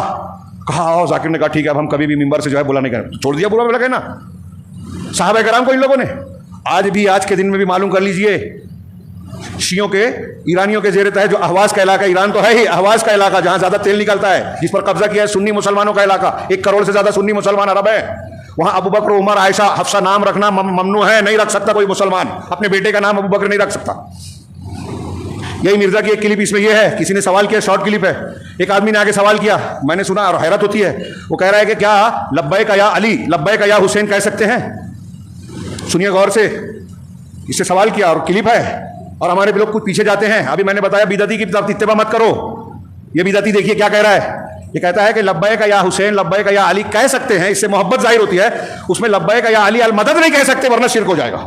और जाकिर ने कहा ठीक है, अब हम कभी भी मिंबर से जो है बुरा नहीं करें, छोड़ दिया बुरा भला कहना सहाबा कराम को इन लोगों ने। आज के दिन में भी मालूम कर लीजिए, शियों के, ईरानियों के जेर तहत जो अहवाज का इलाका, ईरान तो है ही अहवाज का इलाका जहां ज्यादा तेल निकलता है, जिस पर कब्जा किया है सुन्नी मुसलमानों का इलाका, 1 करोड़ से ज्यादा सुन्नी मुसलमान अरब है। वहां अबू बकर, उमर, आयशा, हफ्सा नाम रखना ममनू है, नहीं रख सकता कोई मुसलमान अपने बेटे का नाम अबू बकर नहीं रख सकता। यही मिर्जा की एक क्लिप इसमें यह है, किसी ने सवाल किया, शॉर्ट क्लिप है, एक आदमी ने आगे सवाल किया, मैंने सुना और हैरत होती है। वो कह रहा है कि क्या लब्बैक या अली, लब्बैक या हुसैन कह सकते हैं? सुनिए गौर से, इससे सवाल किया और क्लिप है, और हमारे लोग कुछ पीछे जाते हैं। अभी मैंने बताया बिदअती की तरफ इत्तेबा मत करो, ये बिदअती देखिए क्या कह रहा है। ये कहता है कि लब्बैक या हुसैन, लब्बैक या अली कह सकते हैं, इससे मोहब्बत जाहिर होती है। उसमें लब्बैक या अली अल मदद नहीं कह सकते वरना शिर्क हो जाएगा।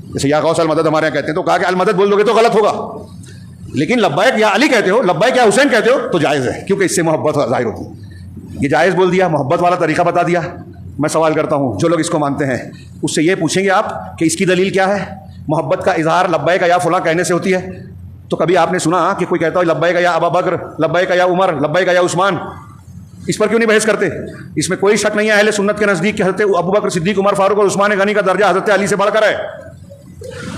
जैसे या गौस अल मदद हमारे यहाँ कहते हैं, तो कहा कि अल मदद बोल दोगे तो गलत होगा, लेकिन लब्बैक या अली कहते हो, लब्बैक या हुसैन कहते हो तो जायज़ है, क्योंकि इससे मोहब्बत जाहिर होती है। ये जायज़ बोल दिया, मोहब्बत वाला तरीका बता दिया। मैं सवाल करता हूँ, जो लोग इसको मानते हैं उससे ये पूछेंगे आप कि इसकी दलील क्या है? मोहब्बत का इजहार लब्बैक या फुला कहने से होती है? तो कभी आपने सुना कि कोई कहता हो लब्बैक या अबू बकर, लब्बैक या उमर, लब्बैक या उस्मान? इस पर क्यों नहीं बहस करते? इसमें कोई शक नहीं है अहले सुन्नत के नज़दीक कि हज़रत अबू बकर सिद्दीक, उमर फारूक और उस्मान गनी का दर्जा हज़रत अली से बढ़कर है।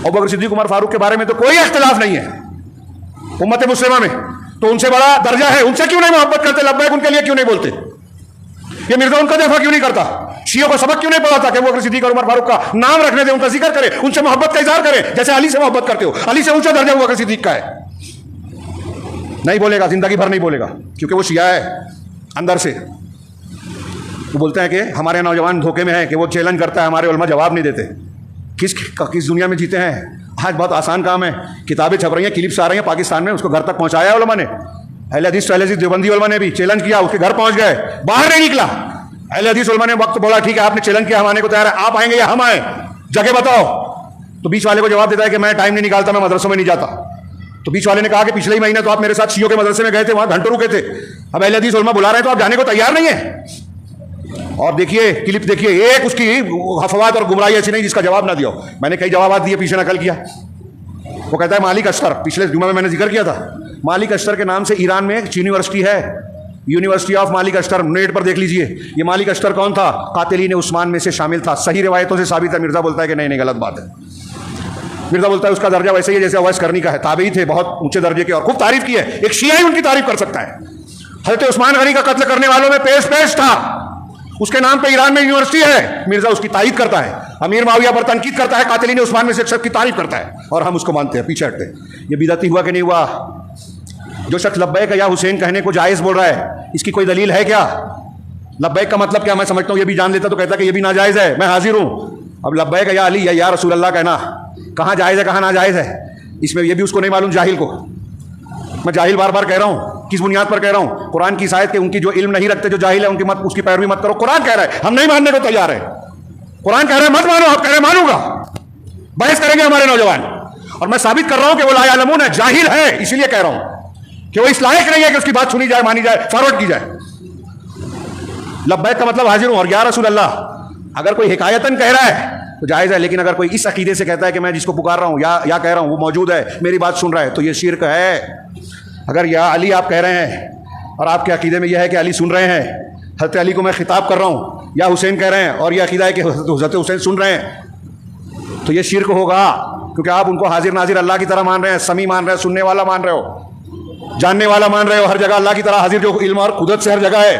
अबू बकर सिद्दीक, उमर फारूक के बारे में तो कोई इख्तिलाफ नहीं है उम्मत मुस्लिमा में, तो उनसे बड़ा दर्जा है, उनसे क्यों नहीं मोहब्बत करते? लब्बैक उनके लिए क्यों नहीं बोलते? ये मिर्जा उनका दफा क्यों नहीं करता? शियों को सबक क्यों नहीं पढ़ाता कि वो अगर सिद्दीक और उमर फारूक का नाम रखने दे, उनका जिक्र करे, उनसे मोहब्बत का इजहार करे, जैसे अली से मोहब्बत करते हो? अली से ऊंचा दर्जा वो अगर सिद्दीक का है। नहीं बोलेगा, जिंदगी भर नहीं बोलेगा, क्योंकि वो शिया है अंदर से। वो बोलते हैं कि हमारे नौजवान धोखे में है कि वो चैलेंज करता है, हमारे उलमा जवाब नहीं देते। किस दुनिया में जीते हैं? आज बहुत आसान काम है, किताबें छप रही हैं, क्लिप्स आ रही हैं पाकिस्तान में, उसको घर तक पहुंचाया उलमा ने। अहले हदीस देवबंदी उलमा ने भी चैलेंज किया, उसके घर पहुंच गए, बाहर नहीं निकला। अहले हदीस उलमा ने वक्त बोला ठीक है आपने चैलेंज किया, हम आने को तैयार है, आप आएंगे या हम आए, जगह बताओ। तो बीच वाले को जवाब देता है कि मैं टाइम नहीं निकालता, मैं मदरसों में नहीं जाता। तो बीच वाले ने कहा कि पिछले ही महीने तो आप मेरे साथ शियों के मदरसे में गए थे, वहां घंटों रुके थे, अब अहले हदीस उलमा बुला रहे हैं तो आप जाने को तैयार नहीं है। और देखिए क्लिप देखिए, एक उसकी अफवाह और गुमराही ऐसी नहीं जिसका जवाब ना दिया। मैंने कई जवाब दिए, पीछे नकल किया। वो कहता है मालिक अश्तर, पिछले जुम्मे में मैंने जिक्र किया था, मालिक अश्तर के नाम से ईरान में एक यूनिवर्सिटी है, यूनिवर्सिटी ऑफ मालिक अश्तर, नेट पर देख लीजिए। ये मालिक अश्तर कौन था? कातिलीन उस्मान में से शामिल था, सही रिवायतों से साबित है। मिर्जा बोलता है कि नहीं गलत बात है। मिर्जा बोलता है उसका दर्जा वैसे ही जैसे अवैस करनी का है, ताबई थे बहुत ऊंचे दर्जे के, और खूब तारीफ की है, एक शिया ही उनकी तारीफ कर सकता है। हजरत उस्मान गनी का कत्ल करने वालों में पेश था, उसके नाम पे ईरान में यूनिवर्सिटी है, मिर्जा उसकी तारीफ करता है, अमीर मुआविया पर तनकीद करता है, कातिलीन उस्मान में से एक शख्स की तारीफ करता है, और हम उसको मानते हैं, पीछे हटते हैं। ये बिदअती हुआ कि नहीं हुआ? जो शख्स लब्बैक या हुसैन कहने को जायज़ बोल रहा है, इसकी कोई दलील है क्या? लब्बैक का मतलब क्या मैं समझता हूँ, ये भी जान लेता तो कहता कि ये भी नाजायज़ है, मैं हाजिर हूँ। अब लब्बैक या अली या रसूल अल्लाह कहना कहाँ जायज़ है कहाँ नाजायज़ है, इसमें ये भी उसको नहीं मालूम, जाहिल को। मैं जाहिल बार बार कह रहा हूँ, किस बुनियाद पर कह रहा हूँ? कुरान की आयत के उनकी जो इल्म नहीं रखते, जो जाहिल है, उनकी मत उसकी पैरवी मत करो। कुरान कह रहा है, हम नहीं मानने को तैयार है। कुरान कह रहा है मत मानो, आप कह रहे मानूंगा, बहस करेंगे हमारे नौजवान। और मैं साबित कर रहा हूं कि वो ला यालमून है, जाहिल है, इसीलिए कह रहा हूं कि वो इस लायक नहीं है कि उसकी बात सुनी जाए, मानी जाए, फॉरवर्ड की जाए। लब्बैक का मतलब हाजिर हूं और या रसूल अल्लाह, अगर कोई हिकायतन कह रहा है तो जायज़ है, लेकिन अगर कोई इस अकीदे से कहता है कि मैं जिसको पुकार रहा हूं या कह रहा हूं वो मौजूद है, मेरी बात सुन रहा है, तो ये शिर्क है। अगर या अली आप कह रहे हैं और आपके अकीदे में यह है कि अली सुन रहे हैं, हज़रत अली को मैं खिताब कर रहा हूँ, या हुसैन कह रहे हैं और यह अकीदा है कि हज़रत हुसैन सुन रहे हैं, तो ये शिर्क होगा। क्योंकि आप उनको हाजिर नाजिर अल्लाह की तरह मान रहे हैं, समी मान रहे हैं, सुनने वाला मान रहे हो, जानने वाला मान रहे हो, हर जगह अल्लाह की तरह हाजिर, जो इल्म और कुदरत से हर जगह है,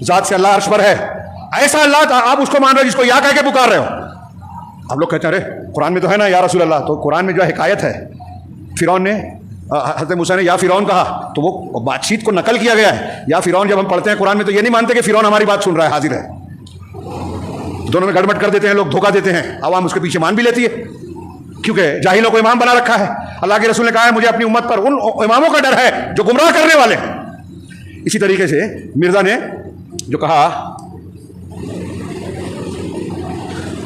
जात से अल्लाह अर्श पर है, ऐसा अल्लाह आप उसको मान रहे हो जिसको या कह के पुकार रहे हो। आप लोग कहते हैं अरे कुरान में तो है ना या रसूल अल्लाह, तो कुरान में जो हिकायत है, फिरौन ने हज़रत मूसा ने या फिरौन कहा, तो वो बातचीत को नकल किया गया है। या फिरौन जब हम पढ़ते हैं कुरान में तो ये नहीं मानते कि फिरौन हमारी बात सुन रहा है, हाजिर है। दोनों में गड़बड़ कर देते हैं लोग, धोखा देते हैं, आवाम उसके पीछे मान भी लेती है, क्योंकि जाहिलों को इमाम बना रखा है। अल्लाह के रसूल ने कहा है मुझे अपनी उम्मत पर उन इमामों का डर है जो गुमराह करने वाले हैं। इसी तरीके से मिर्जा ने जो कहा,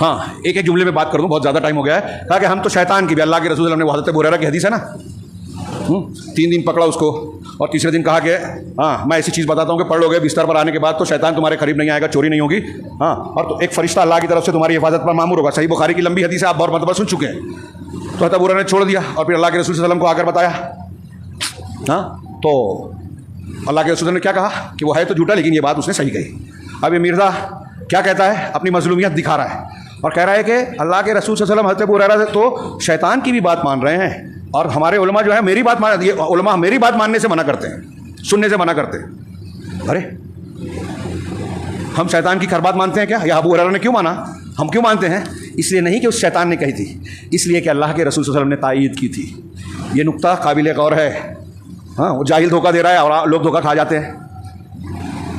हाँ एक एक जुमले में बात कर दूं, बहुत ज़्यादा टाइम हो गया है, कहा कि हम तो शैतान की भी, अल्लाह के रसूल ने हज़रत अबू हुरैरा की हदीस है ना, 3 दिन पकड़ा उसको और तीसरे दिन कहा कि हाँ मैं ऐसी चीज़ बताता हूँ कि पढ़ लोगे, बिस्तर पर आने के बाद तो शैतान तुम्हारे करीब नहीं आएगा, चोरी नहीं होगी, हाँ और तो एक फरिश्ता अल्लाह की तरफ से तुम्हारी हिफाजत पर मामूर होगा। सही बुखारी की लंबी हदीस है, आप बहुत मतलब सुन चुके हैं। तो हज़रत अबू हुरैरा ने छोड़ दिया और फिर अल्लाह के रसूल सल्लल्लाहु अलैहि वसल्लम को आकर बताया। हाँ तो अल्लाह के रसूल ने क्या कहा कि वो है तो झूठा, लेकिन ये बात उसने सही कही। अब ये मिर्ज़ा क्या कहता है, अपनी मजलूमियत दिखा रहा है और कह रहा है कि अल्लाह के रसूल सल्लल्लाहु अलैहि वसल्लम हज़रत अबू हुरैरा से तो शैतान की भी बात मान रहे हैं, और हमारे उलमा जो है मेरी बात मान, ये उलमा मेरी बात मानने से मना करते हैं, सुनने से मना करते हैं। अरे हम शैतान की हर बात मानते हैं क्या? या अबू हुरैरा ने क्यों माना? हम क्यों मानते हैं? इसलिए नहीं कि उस शैतान ने कही थी, इसलिए कि अल्लाह के रसूल सल्लल्लाहु अलैहि वसल्लम ने तायीद की थी। ये नुक्ता काबिल गौर है। हाँ वो जाहिल धोखा दे रहा है और लोग धोखा खा जाते हैं,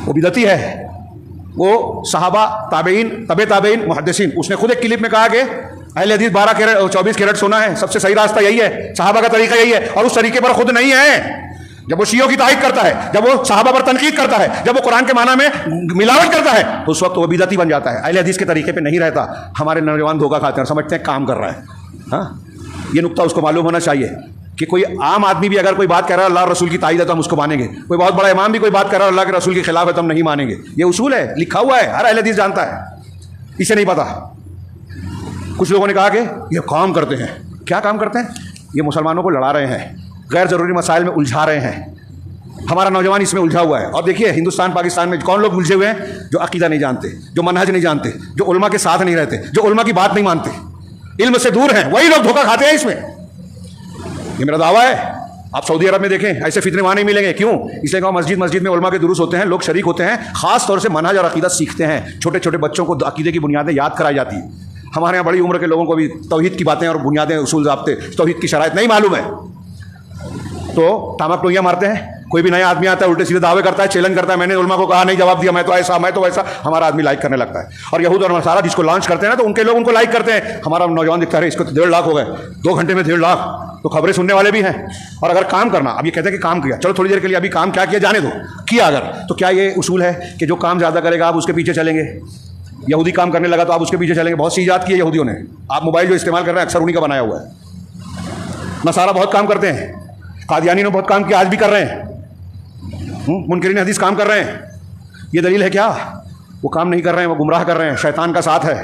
वो बिदती है। वो सहाबा, ताबेइन, तबे ताबेइन, मुहद्दिसीन, उसने खुद एक क्लिप में कहा कि अहले हदीस 12 कैरेट 24 कैरेट सोना है, सबसे सही रास्ता यही है, सहाबा का तरीका यही है, और उस तरीके पर खुद नहीं है। जब वो शियों की तारीफ करता है, जब वो सहाबा पर तनकीद करता है, जब वो कुरान के माना में मिलावट करता है, तो उस वक्त वो बिदअती बन जाता है, अहले हदीस के तरीके पे नहीं रहता। हमारे नौजवान धोखा खाते हैं, समझते हैं काम कर रहा है। हाँ ये नुक्ता उसको मालूम होना चाहिए कि कोई आम आदमी भी अगर कोई बात कर रहा है अल्लाह रसूल की ताईद है तो हम उसको मानेंगे, कोई बहुत बड़ा इमाम भी कोई बात कर रहा है अल्लाह के रसूल के खिलाफ है तो हम नहीं मानेंगे। ये उसूल है, लिखा हुआ है, हर अहले हदीस जानता है, इसे नहीं पता। कुछ लोगों ने कहा कि ये काम करते हैं। क्या काम करते हैं? ये मुसलमानों को लड़ा रहे हैं, गैर ज़रूरी मसाइल में उलझा रहे हैं। हमारा नौजवान इसमें उलझा हुआ है। और देखिए हिंदुस्तान पाकिस्तान में कौन लोग उलझे हुए हैं? जो अकीदा नहीं जानते, जो मनहज नहीं जानते, जो उलमा के साथ नहीं रहते, जो उलमा की बात नहीं मानते, इल्म से दूर हैं, वही लोग धोखा खाते हैं इसमें। ये मेरा दावा है। आप सऊदी अरब में देखें, ऐसे फितने वहाँ नहीं मिलेंगे। क्यों? इसलिए कहा मस्जिद मस्जिद में उलमा के दुरूस होते हैं, लोग शरीक होते हैं, खास तौर से मनहज और अकीदा सीखते हैं। छोटे छोटे बच्चों को अकीदे की बुनियादें याद कराई जाती है। हमारे यहाँ बड़ी उम्र के लोगों को भी तौहीद की बातें और बुनियादें, उसूल ज़ाब्ते, तौहीद की शराइत नहीं मालूम है, तो तामक टोइयाँ मारते हैं। कोई भी नया आदमी आता है उल्टे सीधे दावे करता है, चैलेंज करता है, मैंने उलमा को कहा नहीं जवाब दिया, मैं तो ऐसा, मैं तो वैसा, हमारा आदमी लाइक करने लगता है। और यहूद और नसारा जिसको लॉन्च करते हैं ना, तो उनके लोग उनको लाइक करते हैं। हमारा नौजवान दिखता है इसको तो 1.5 लाख हो गए, 2 घंटे में 1.5 लाख, तो खबरें सुनने वाले भी हैं। और अगर काम करना, अब ये कहते हैं कि काम किया, चलो थोड़ी देर के लिए अभी काम क्या किया जाने दो, किया अगर, तो क्या ये उसूल है कि जो काम ज़्यादा करेगा आप उसके पीछे चलेंगे? यहूदी काम करने लगा तो आप उसके पीछे चलेंगे? बहुत सी ईजाद की है यहूदियों ने। आप मोबाइल जो इस्तेमाल कर रहे हैं अक्सर उन्हीं का बनाया हुआ है। नसारा बहुत काम करते हैं, कादियानी ने बहुत काम किया, आज भी कर रहे हैं, मुनकरीन हदीस काम कर रहे हैं। ये दलील है क्या? वो काम नहीं कर रहे हैं, वो गुमराह कर रहे हैं, शैतान का साथ है।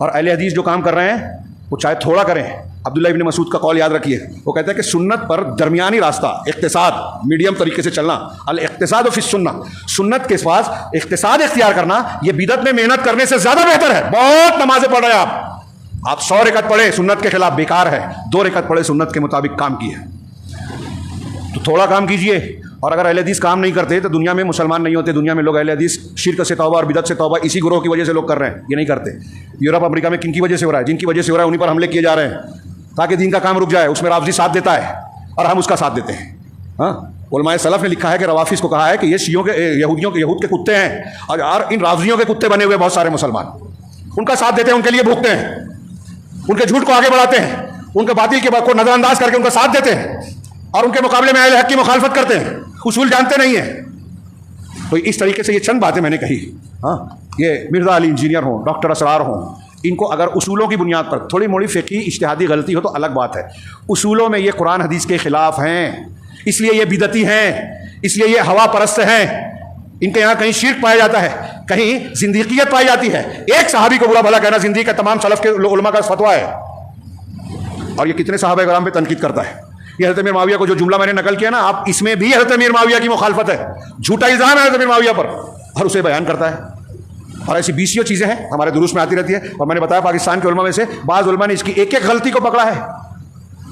और अहले हदीस जो काम कर रहे हैं वो चाहे थोड़ा करें। अब्दुल्लाह इब्न मसूद का कौल याद रखिए, वो कहता है कि सुन्नत पर दरमियानी रास्ता, इख्तिसाद, मीडियम तरीके से चलना, अल इख्तिसाद फिस सुन्नह, सुन्नत के पास इख्तिसाद इख्तियार करना, ये बिदअत में मेहनत करने से ज़्यादा बेहतर है। बहुत नमाजें पढ़ रहे हैं आप 100 रकअत पढ़े सुन्नत के खिलाफ बेकार है, 2 रकअत पढ़े सुन्नत के मुताबिक काम किए, तो थोड़ा काम कीजिए। और अगर अहले हदीस काम नहीं करते तो दुनिया में मुसलमान नहीं होते। दुनिया में लोग अहले हदीस शिर्क से तौबा और बिदअत से तौबा इसी गुरोह की वजह से लोग कर रहे हैं, ये नहीं करते। यूरोप अमेरिका में किन की वजह से हो रहा है? जिनकी वजह से हो रहा है उन्हीं पर हमले किए जा रहे हैं ताकि दीन का काम रुक जाए। उसमें राफजी साथ देता है और हम उसका साथ देते हैं। हाँ उलमाए सलफ ने लिखा है कि रवाफिस को कहा है कि ये शियों के, यहूद के कुत्ते हैं, और इन राफजियों के कुत्ते बने हुए बहुत सारे मुसलमान उनका साथ देते हैं, उनके लिए भूखते हैं, उनके झूठ को आगे बढ़ाते हैं, उनके बातिल के को नजरअंदाज करके उनका साथ देते हैं, और उनके मुकाबले में अहले हक की मुखालफत करते हैं, उसूल जानते नहीं है। तो इस तरीके से ये चंद बातें मैंने कही। हाँ ये मिर्ज़ा अली इंजीनियर हों, डॉक्टर असरार हों, इनको अगर उसूलों की बुनियाद पर थोड़ी मोड़ी फ़िक़ही इज्तिहादी गलती हो तो अलग बात है। उसूलों में ये कुरान हदीस के ख़िलाफ़ हैं, इसलिए ये बिदती हैं, इसलिए ये हवा परस्त हैं। इनके यहाँ कहीं शिर्क पाया जाता है, कहीं जिंदगियत पाई जाती है। एक सहाबी को बुरा भला कहना जिंदगी का तमाम सलफ़ के उलमा का फतवा है। और ये कितने सहाबा कराम पे तनकीद करता है। ये हज़रत अमीर मुआविया को जो जुमला मैंने नकल किया ना, आप इसमें भी हज़रत अमीर मुआविया की मुखालफत है, झूठा इल्ज़ाम है हज़रत अमीर मुआविया पर, और उसे बयान करता है। और ऐसी 20 चीज़ें हैं हमारे दुरूस में आती रहती है। और मैंने बताया पाकिस्तान के उलमा में से बाज़ उलमा ने इसकी एक एक गलती को पकड़ा है।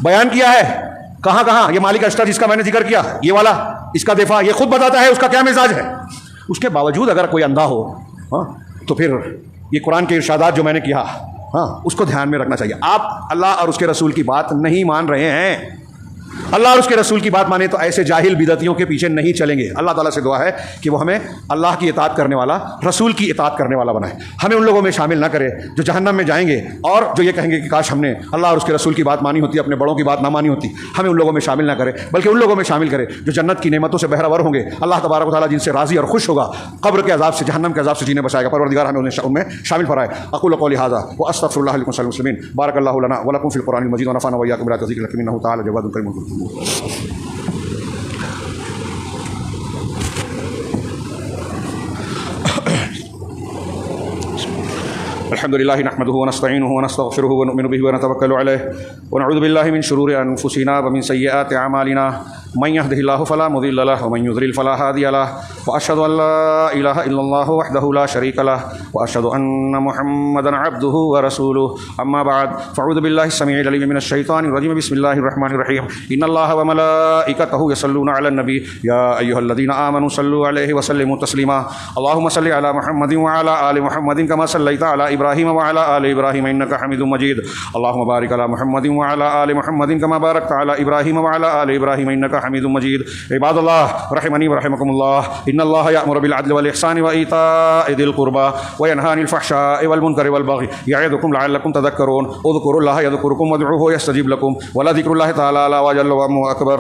बयान किया है। कहाँ कहाँ? ये मालिक अश्तर जिसका मैंने जिक्र किया, ये वाला, इसका दिफा, ये खुद बताता है उसका क्या मिजाज है। उसके बावजूद अगर कोई अंधा हो, हाँ, तो फिर ये कुरान के इरशादात जो मैंने किया, हाँ, उसको ध्यान में रखना चाहिए। आप अल्लाह और उसके रसूल की बात नहीं मान रहे हैं। अल्लाह और उसके रसूल की बात माने तो ऐसे जाहिल बिदतियों के पीछे नहीं चलेंगे। अल्लाह ताला से दुआ है कि वो हमें अल्लाह की इताअत करने वाला, रसूल की इताअत करने वाला बनाए। हमें उन लोगों में शामिल ना करे जो जहन्नम में जाएंगे और जो ये कहेंगे कि काश हमने अल्लाह और उसके रसूल की बात मानी होती, अपने बड़ों की बात ना मानी होती। हमें उन लोगों में शामिल ना करे, बल्कि उन लोगों में शामिल करे जो जन्नत की नेमतों से बहरावर होंगे। अल्लाह तबारक व तआला जिनसे राज़ी और खुश होगा, कब्र के अज़ाब से, जहन्नम के अज़ाब से जिन्हें बचाएगा। परवरदिगार हमें उनमें शामिल फरमाए। अक़ूलु क़ौली हाज़ा व अस्तग़फ़िरुल्लाह लिकुम वलिल मुस्लिमीन। बारकल्लाहु लना व लकुम फ़िल क़ुरआनिल मजीद व नफ़अना व इय्याकुम बिल ज़िक्रिल हकीम इन्नहु तआला जवादुन करीमुन। अल्हम्दुलिल्लाह नहमदुहु व नस्तईनुहु व नस्तगफिरुहु व नु'मिनु बिही व नतवक्कलु अलैहि व नऊज़ु बिल्लाहि मिन शुरूरि अनफुसिना व मिन सय्यिआति अमालिना मन यहदिहिल्लाहु फला मुदिल्ल लहु व मन युद्लिल फला हादिय लहु व अशहदु अन ला इलाहा इल्लल्लाहु वहदहु ला शरीका लहु व अशहदु अन्न मुहम्मदन अब्दुहु व रसूलुहु। अम्मा बअद फ़अऊज़ु बिल्लाहि समीइल अलीम मिनश शैतानिर रजीम। बिस्मिल्लाहिर रहमानिर रहीम। इन्नल्लाहा व मलाइकतहु यसल्लूना अलन नबी या अय्युहल्लज़ीना आमनू सल्लु अलैहि व सल्लिमू तस्लीमा। अल्लाहुम्मा सल्लि अला मुहम्मदिन व अला आलि मुहम्मदिन कमा सल्लैता अला इब्राहीम व अला आलि इब्राहीम इन्नका हमीदुम मजीद। अल्लाहुम्मा बारिक अला मुहम्मदिन व अला आलि मुहम्मदिन कमा बारकता अला इब्राहीम व अला आलि इब्राहीम इन्नका हमीदुम मजीद। इबादल्लाह रहमनी व रहमकुमुल्लाह। इन्नल्लाहा यअमुरु बिल अद्लि वल इहसानि व ईताइ दिल कुर्बा व यनहा अनिल फहशाइ वल मुनकरि वल बग़ी यअइदुकुम लअल्लकुम तज़क्करून। उज़्कुरुल्लाह यज़कुरुकुम वदऊहु यस्तजीब लकुम व लज़िक्रुल्लाहि तआला अला व जल्ल व अकबर।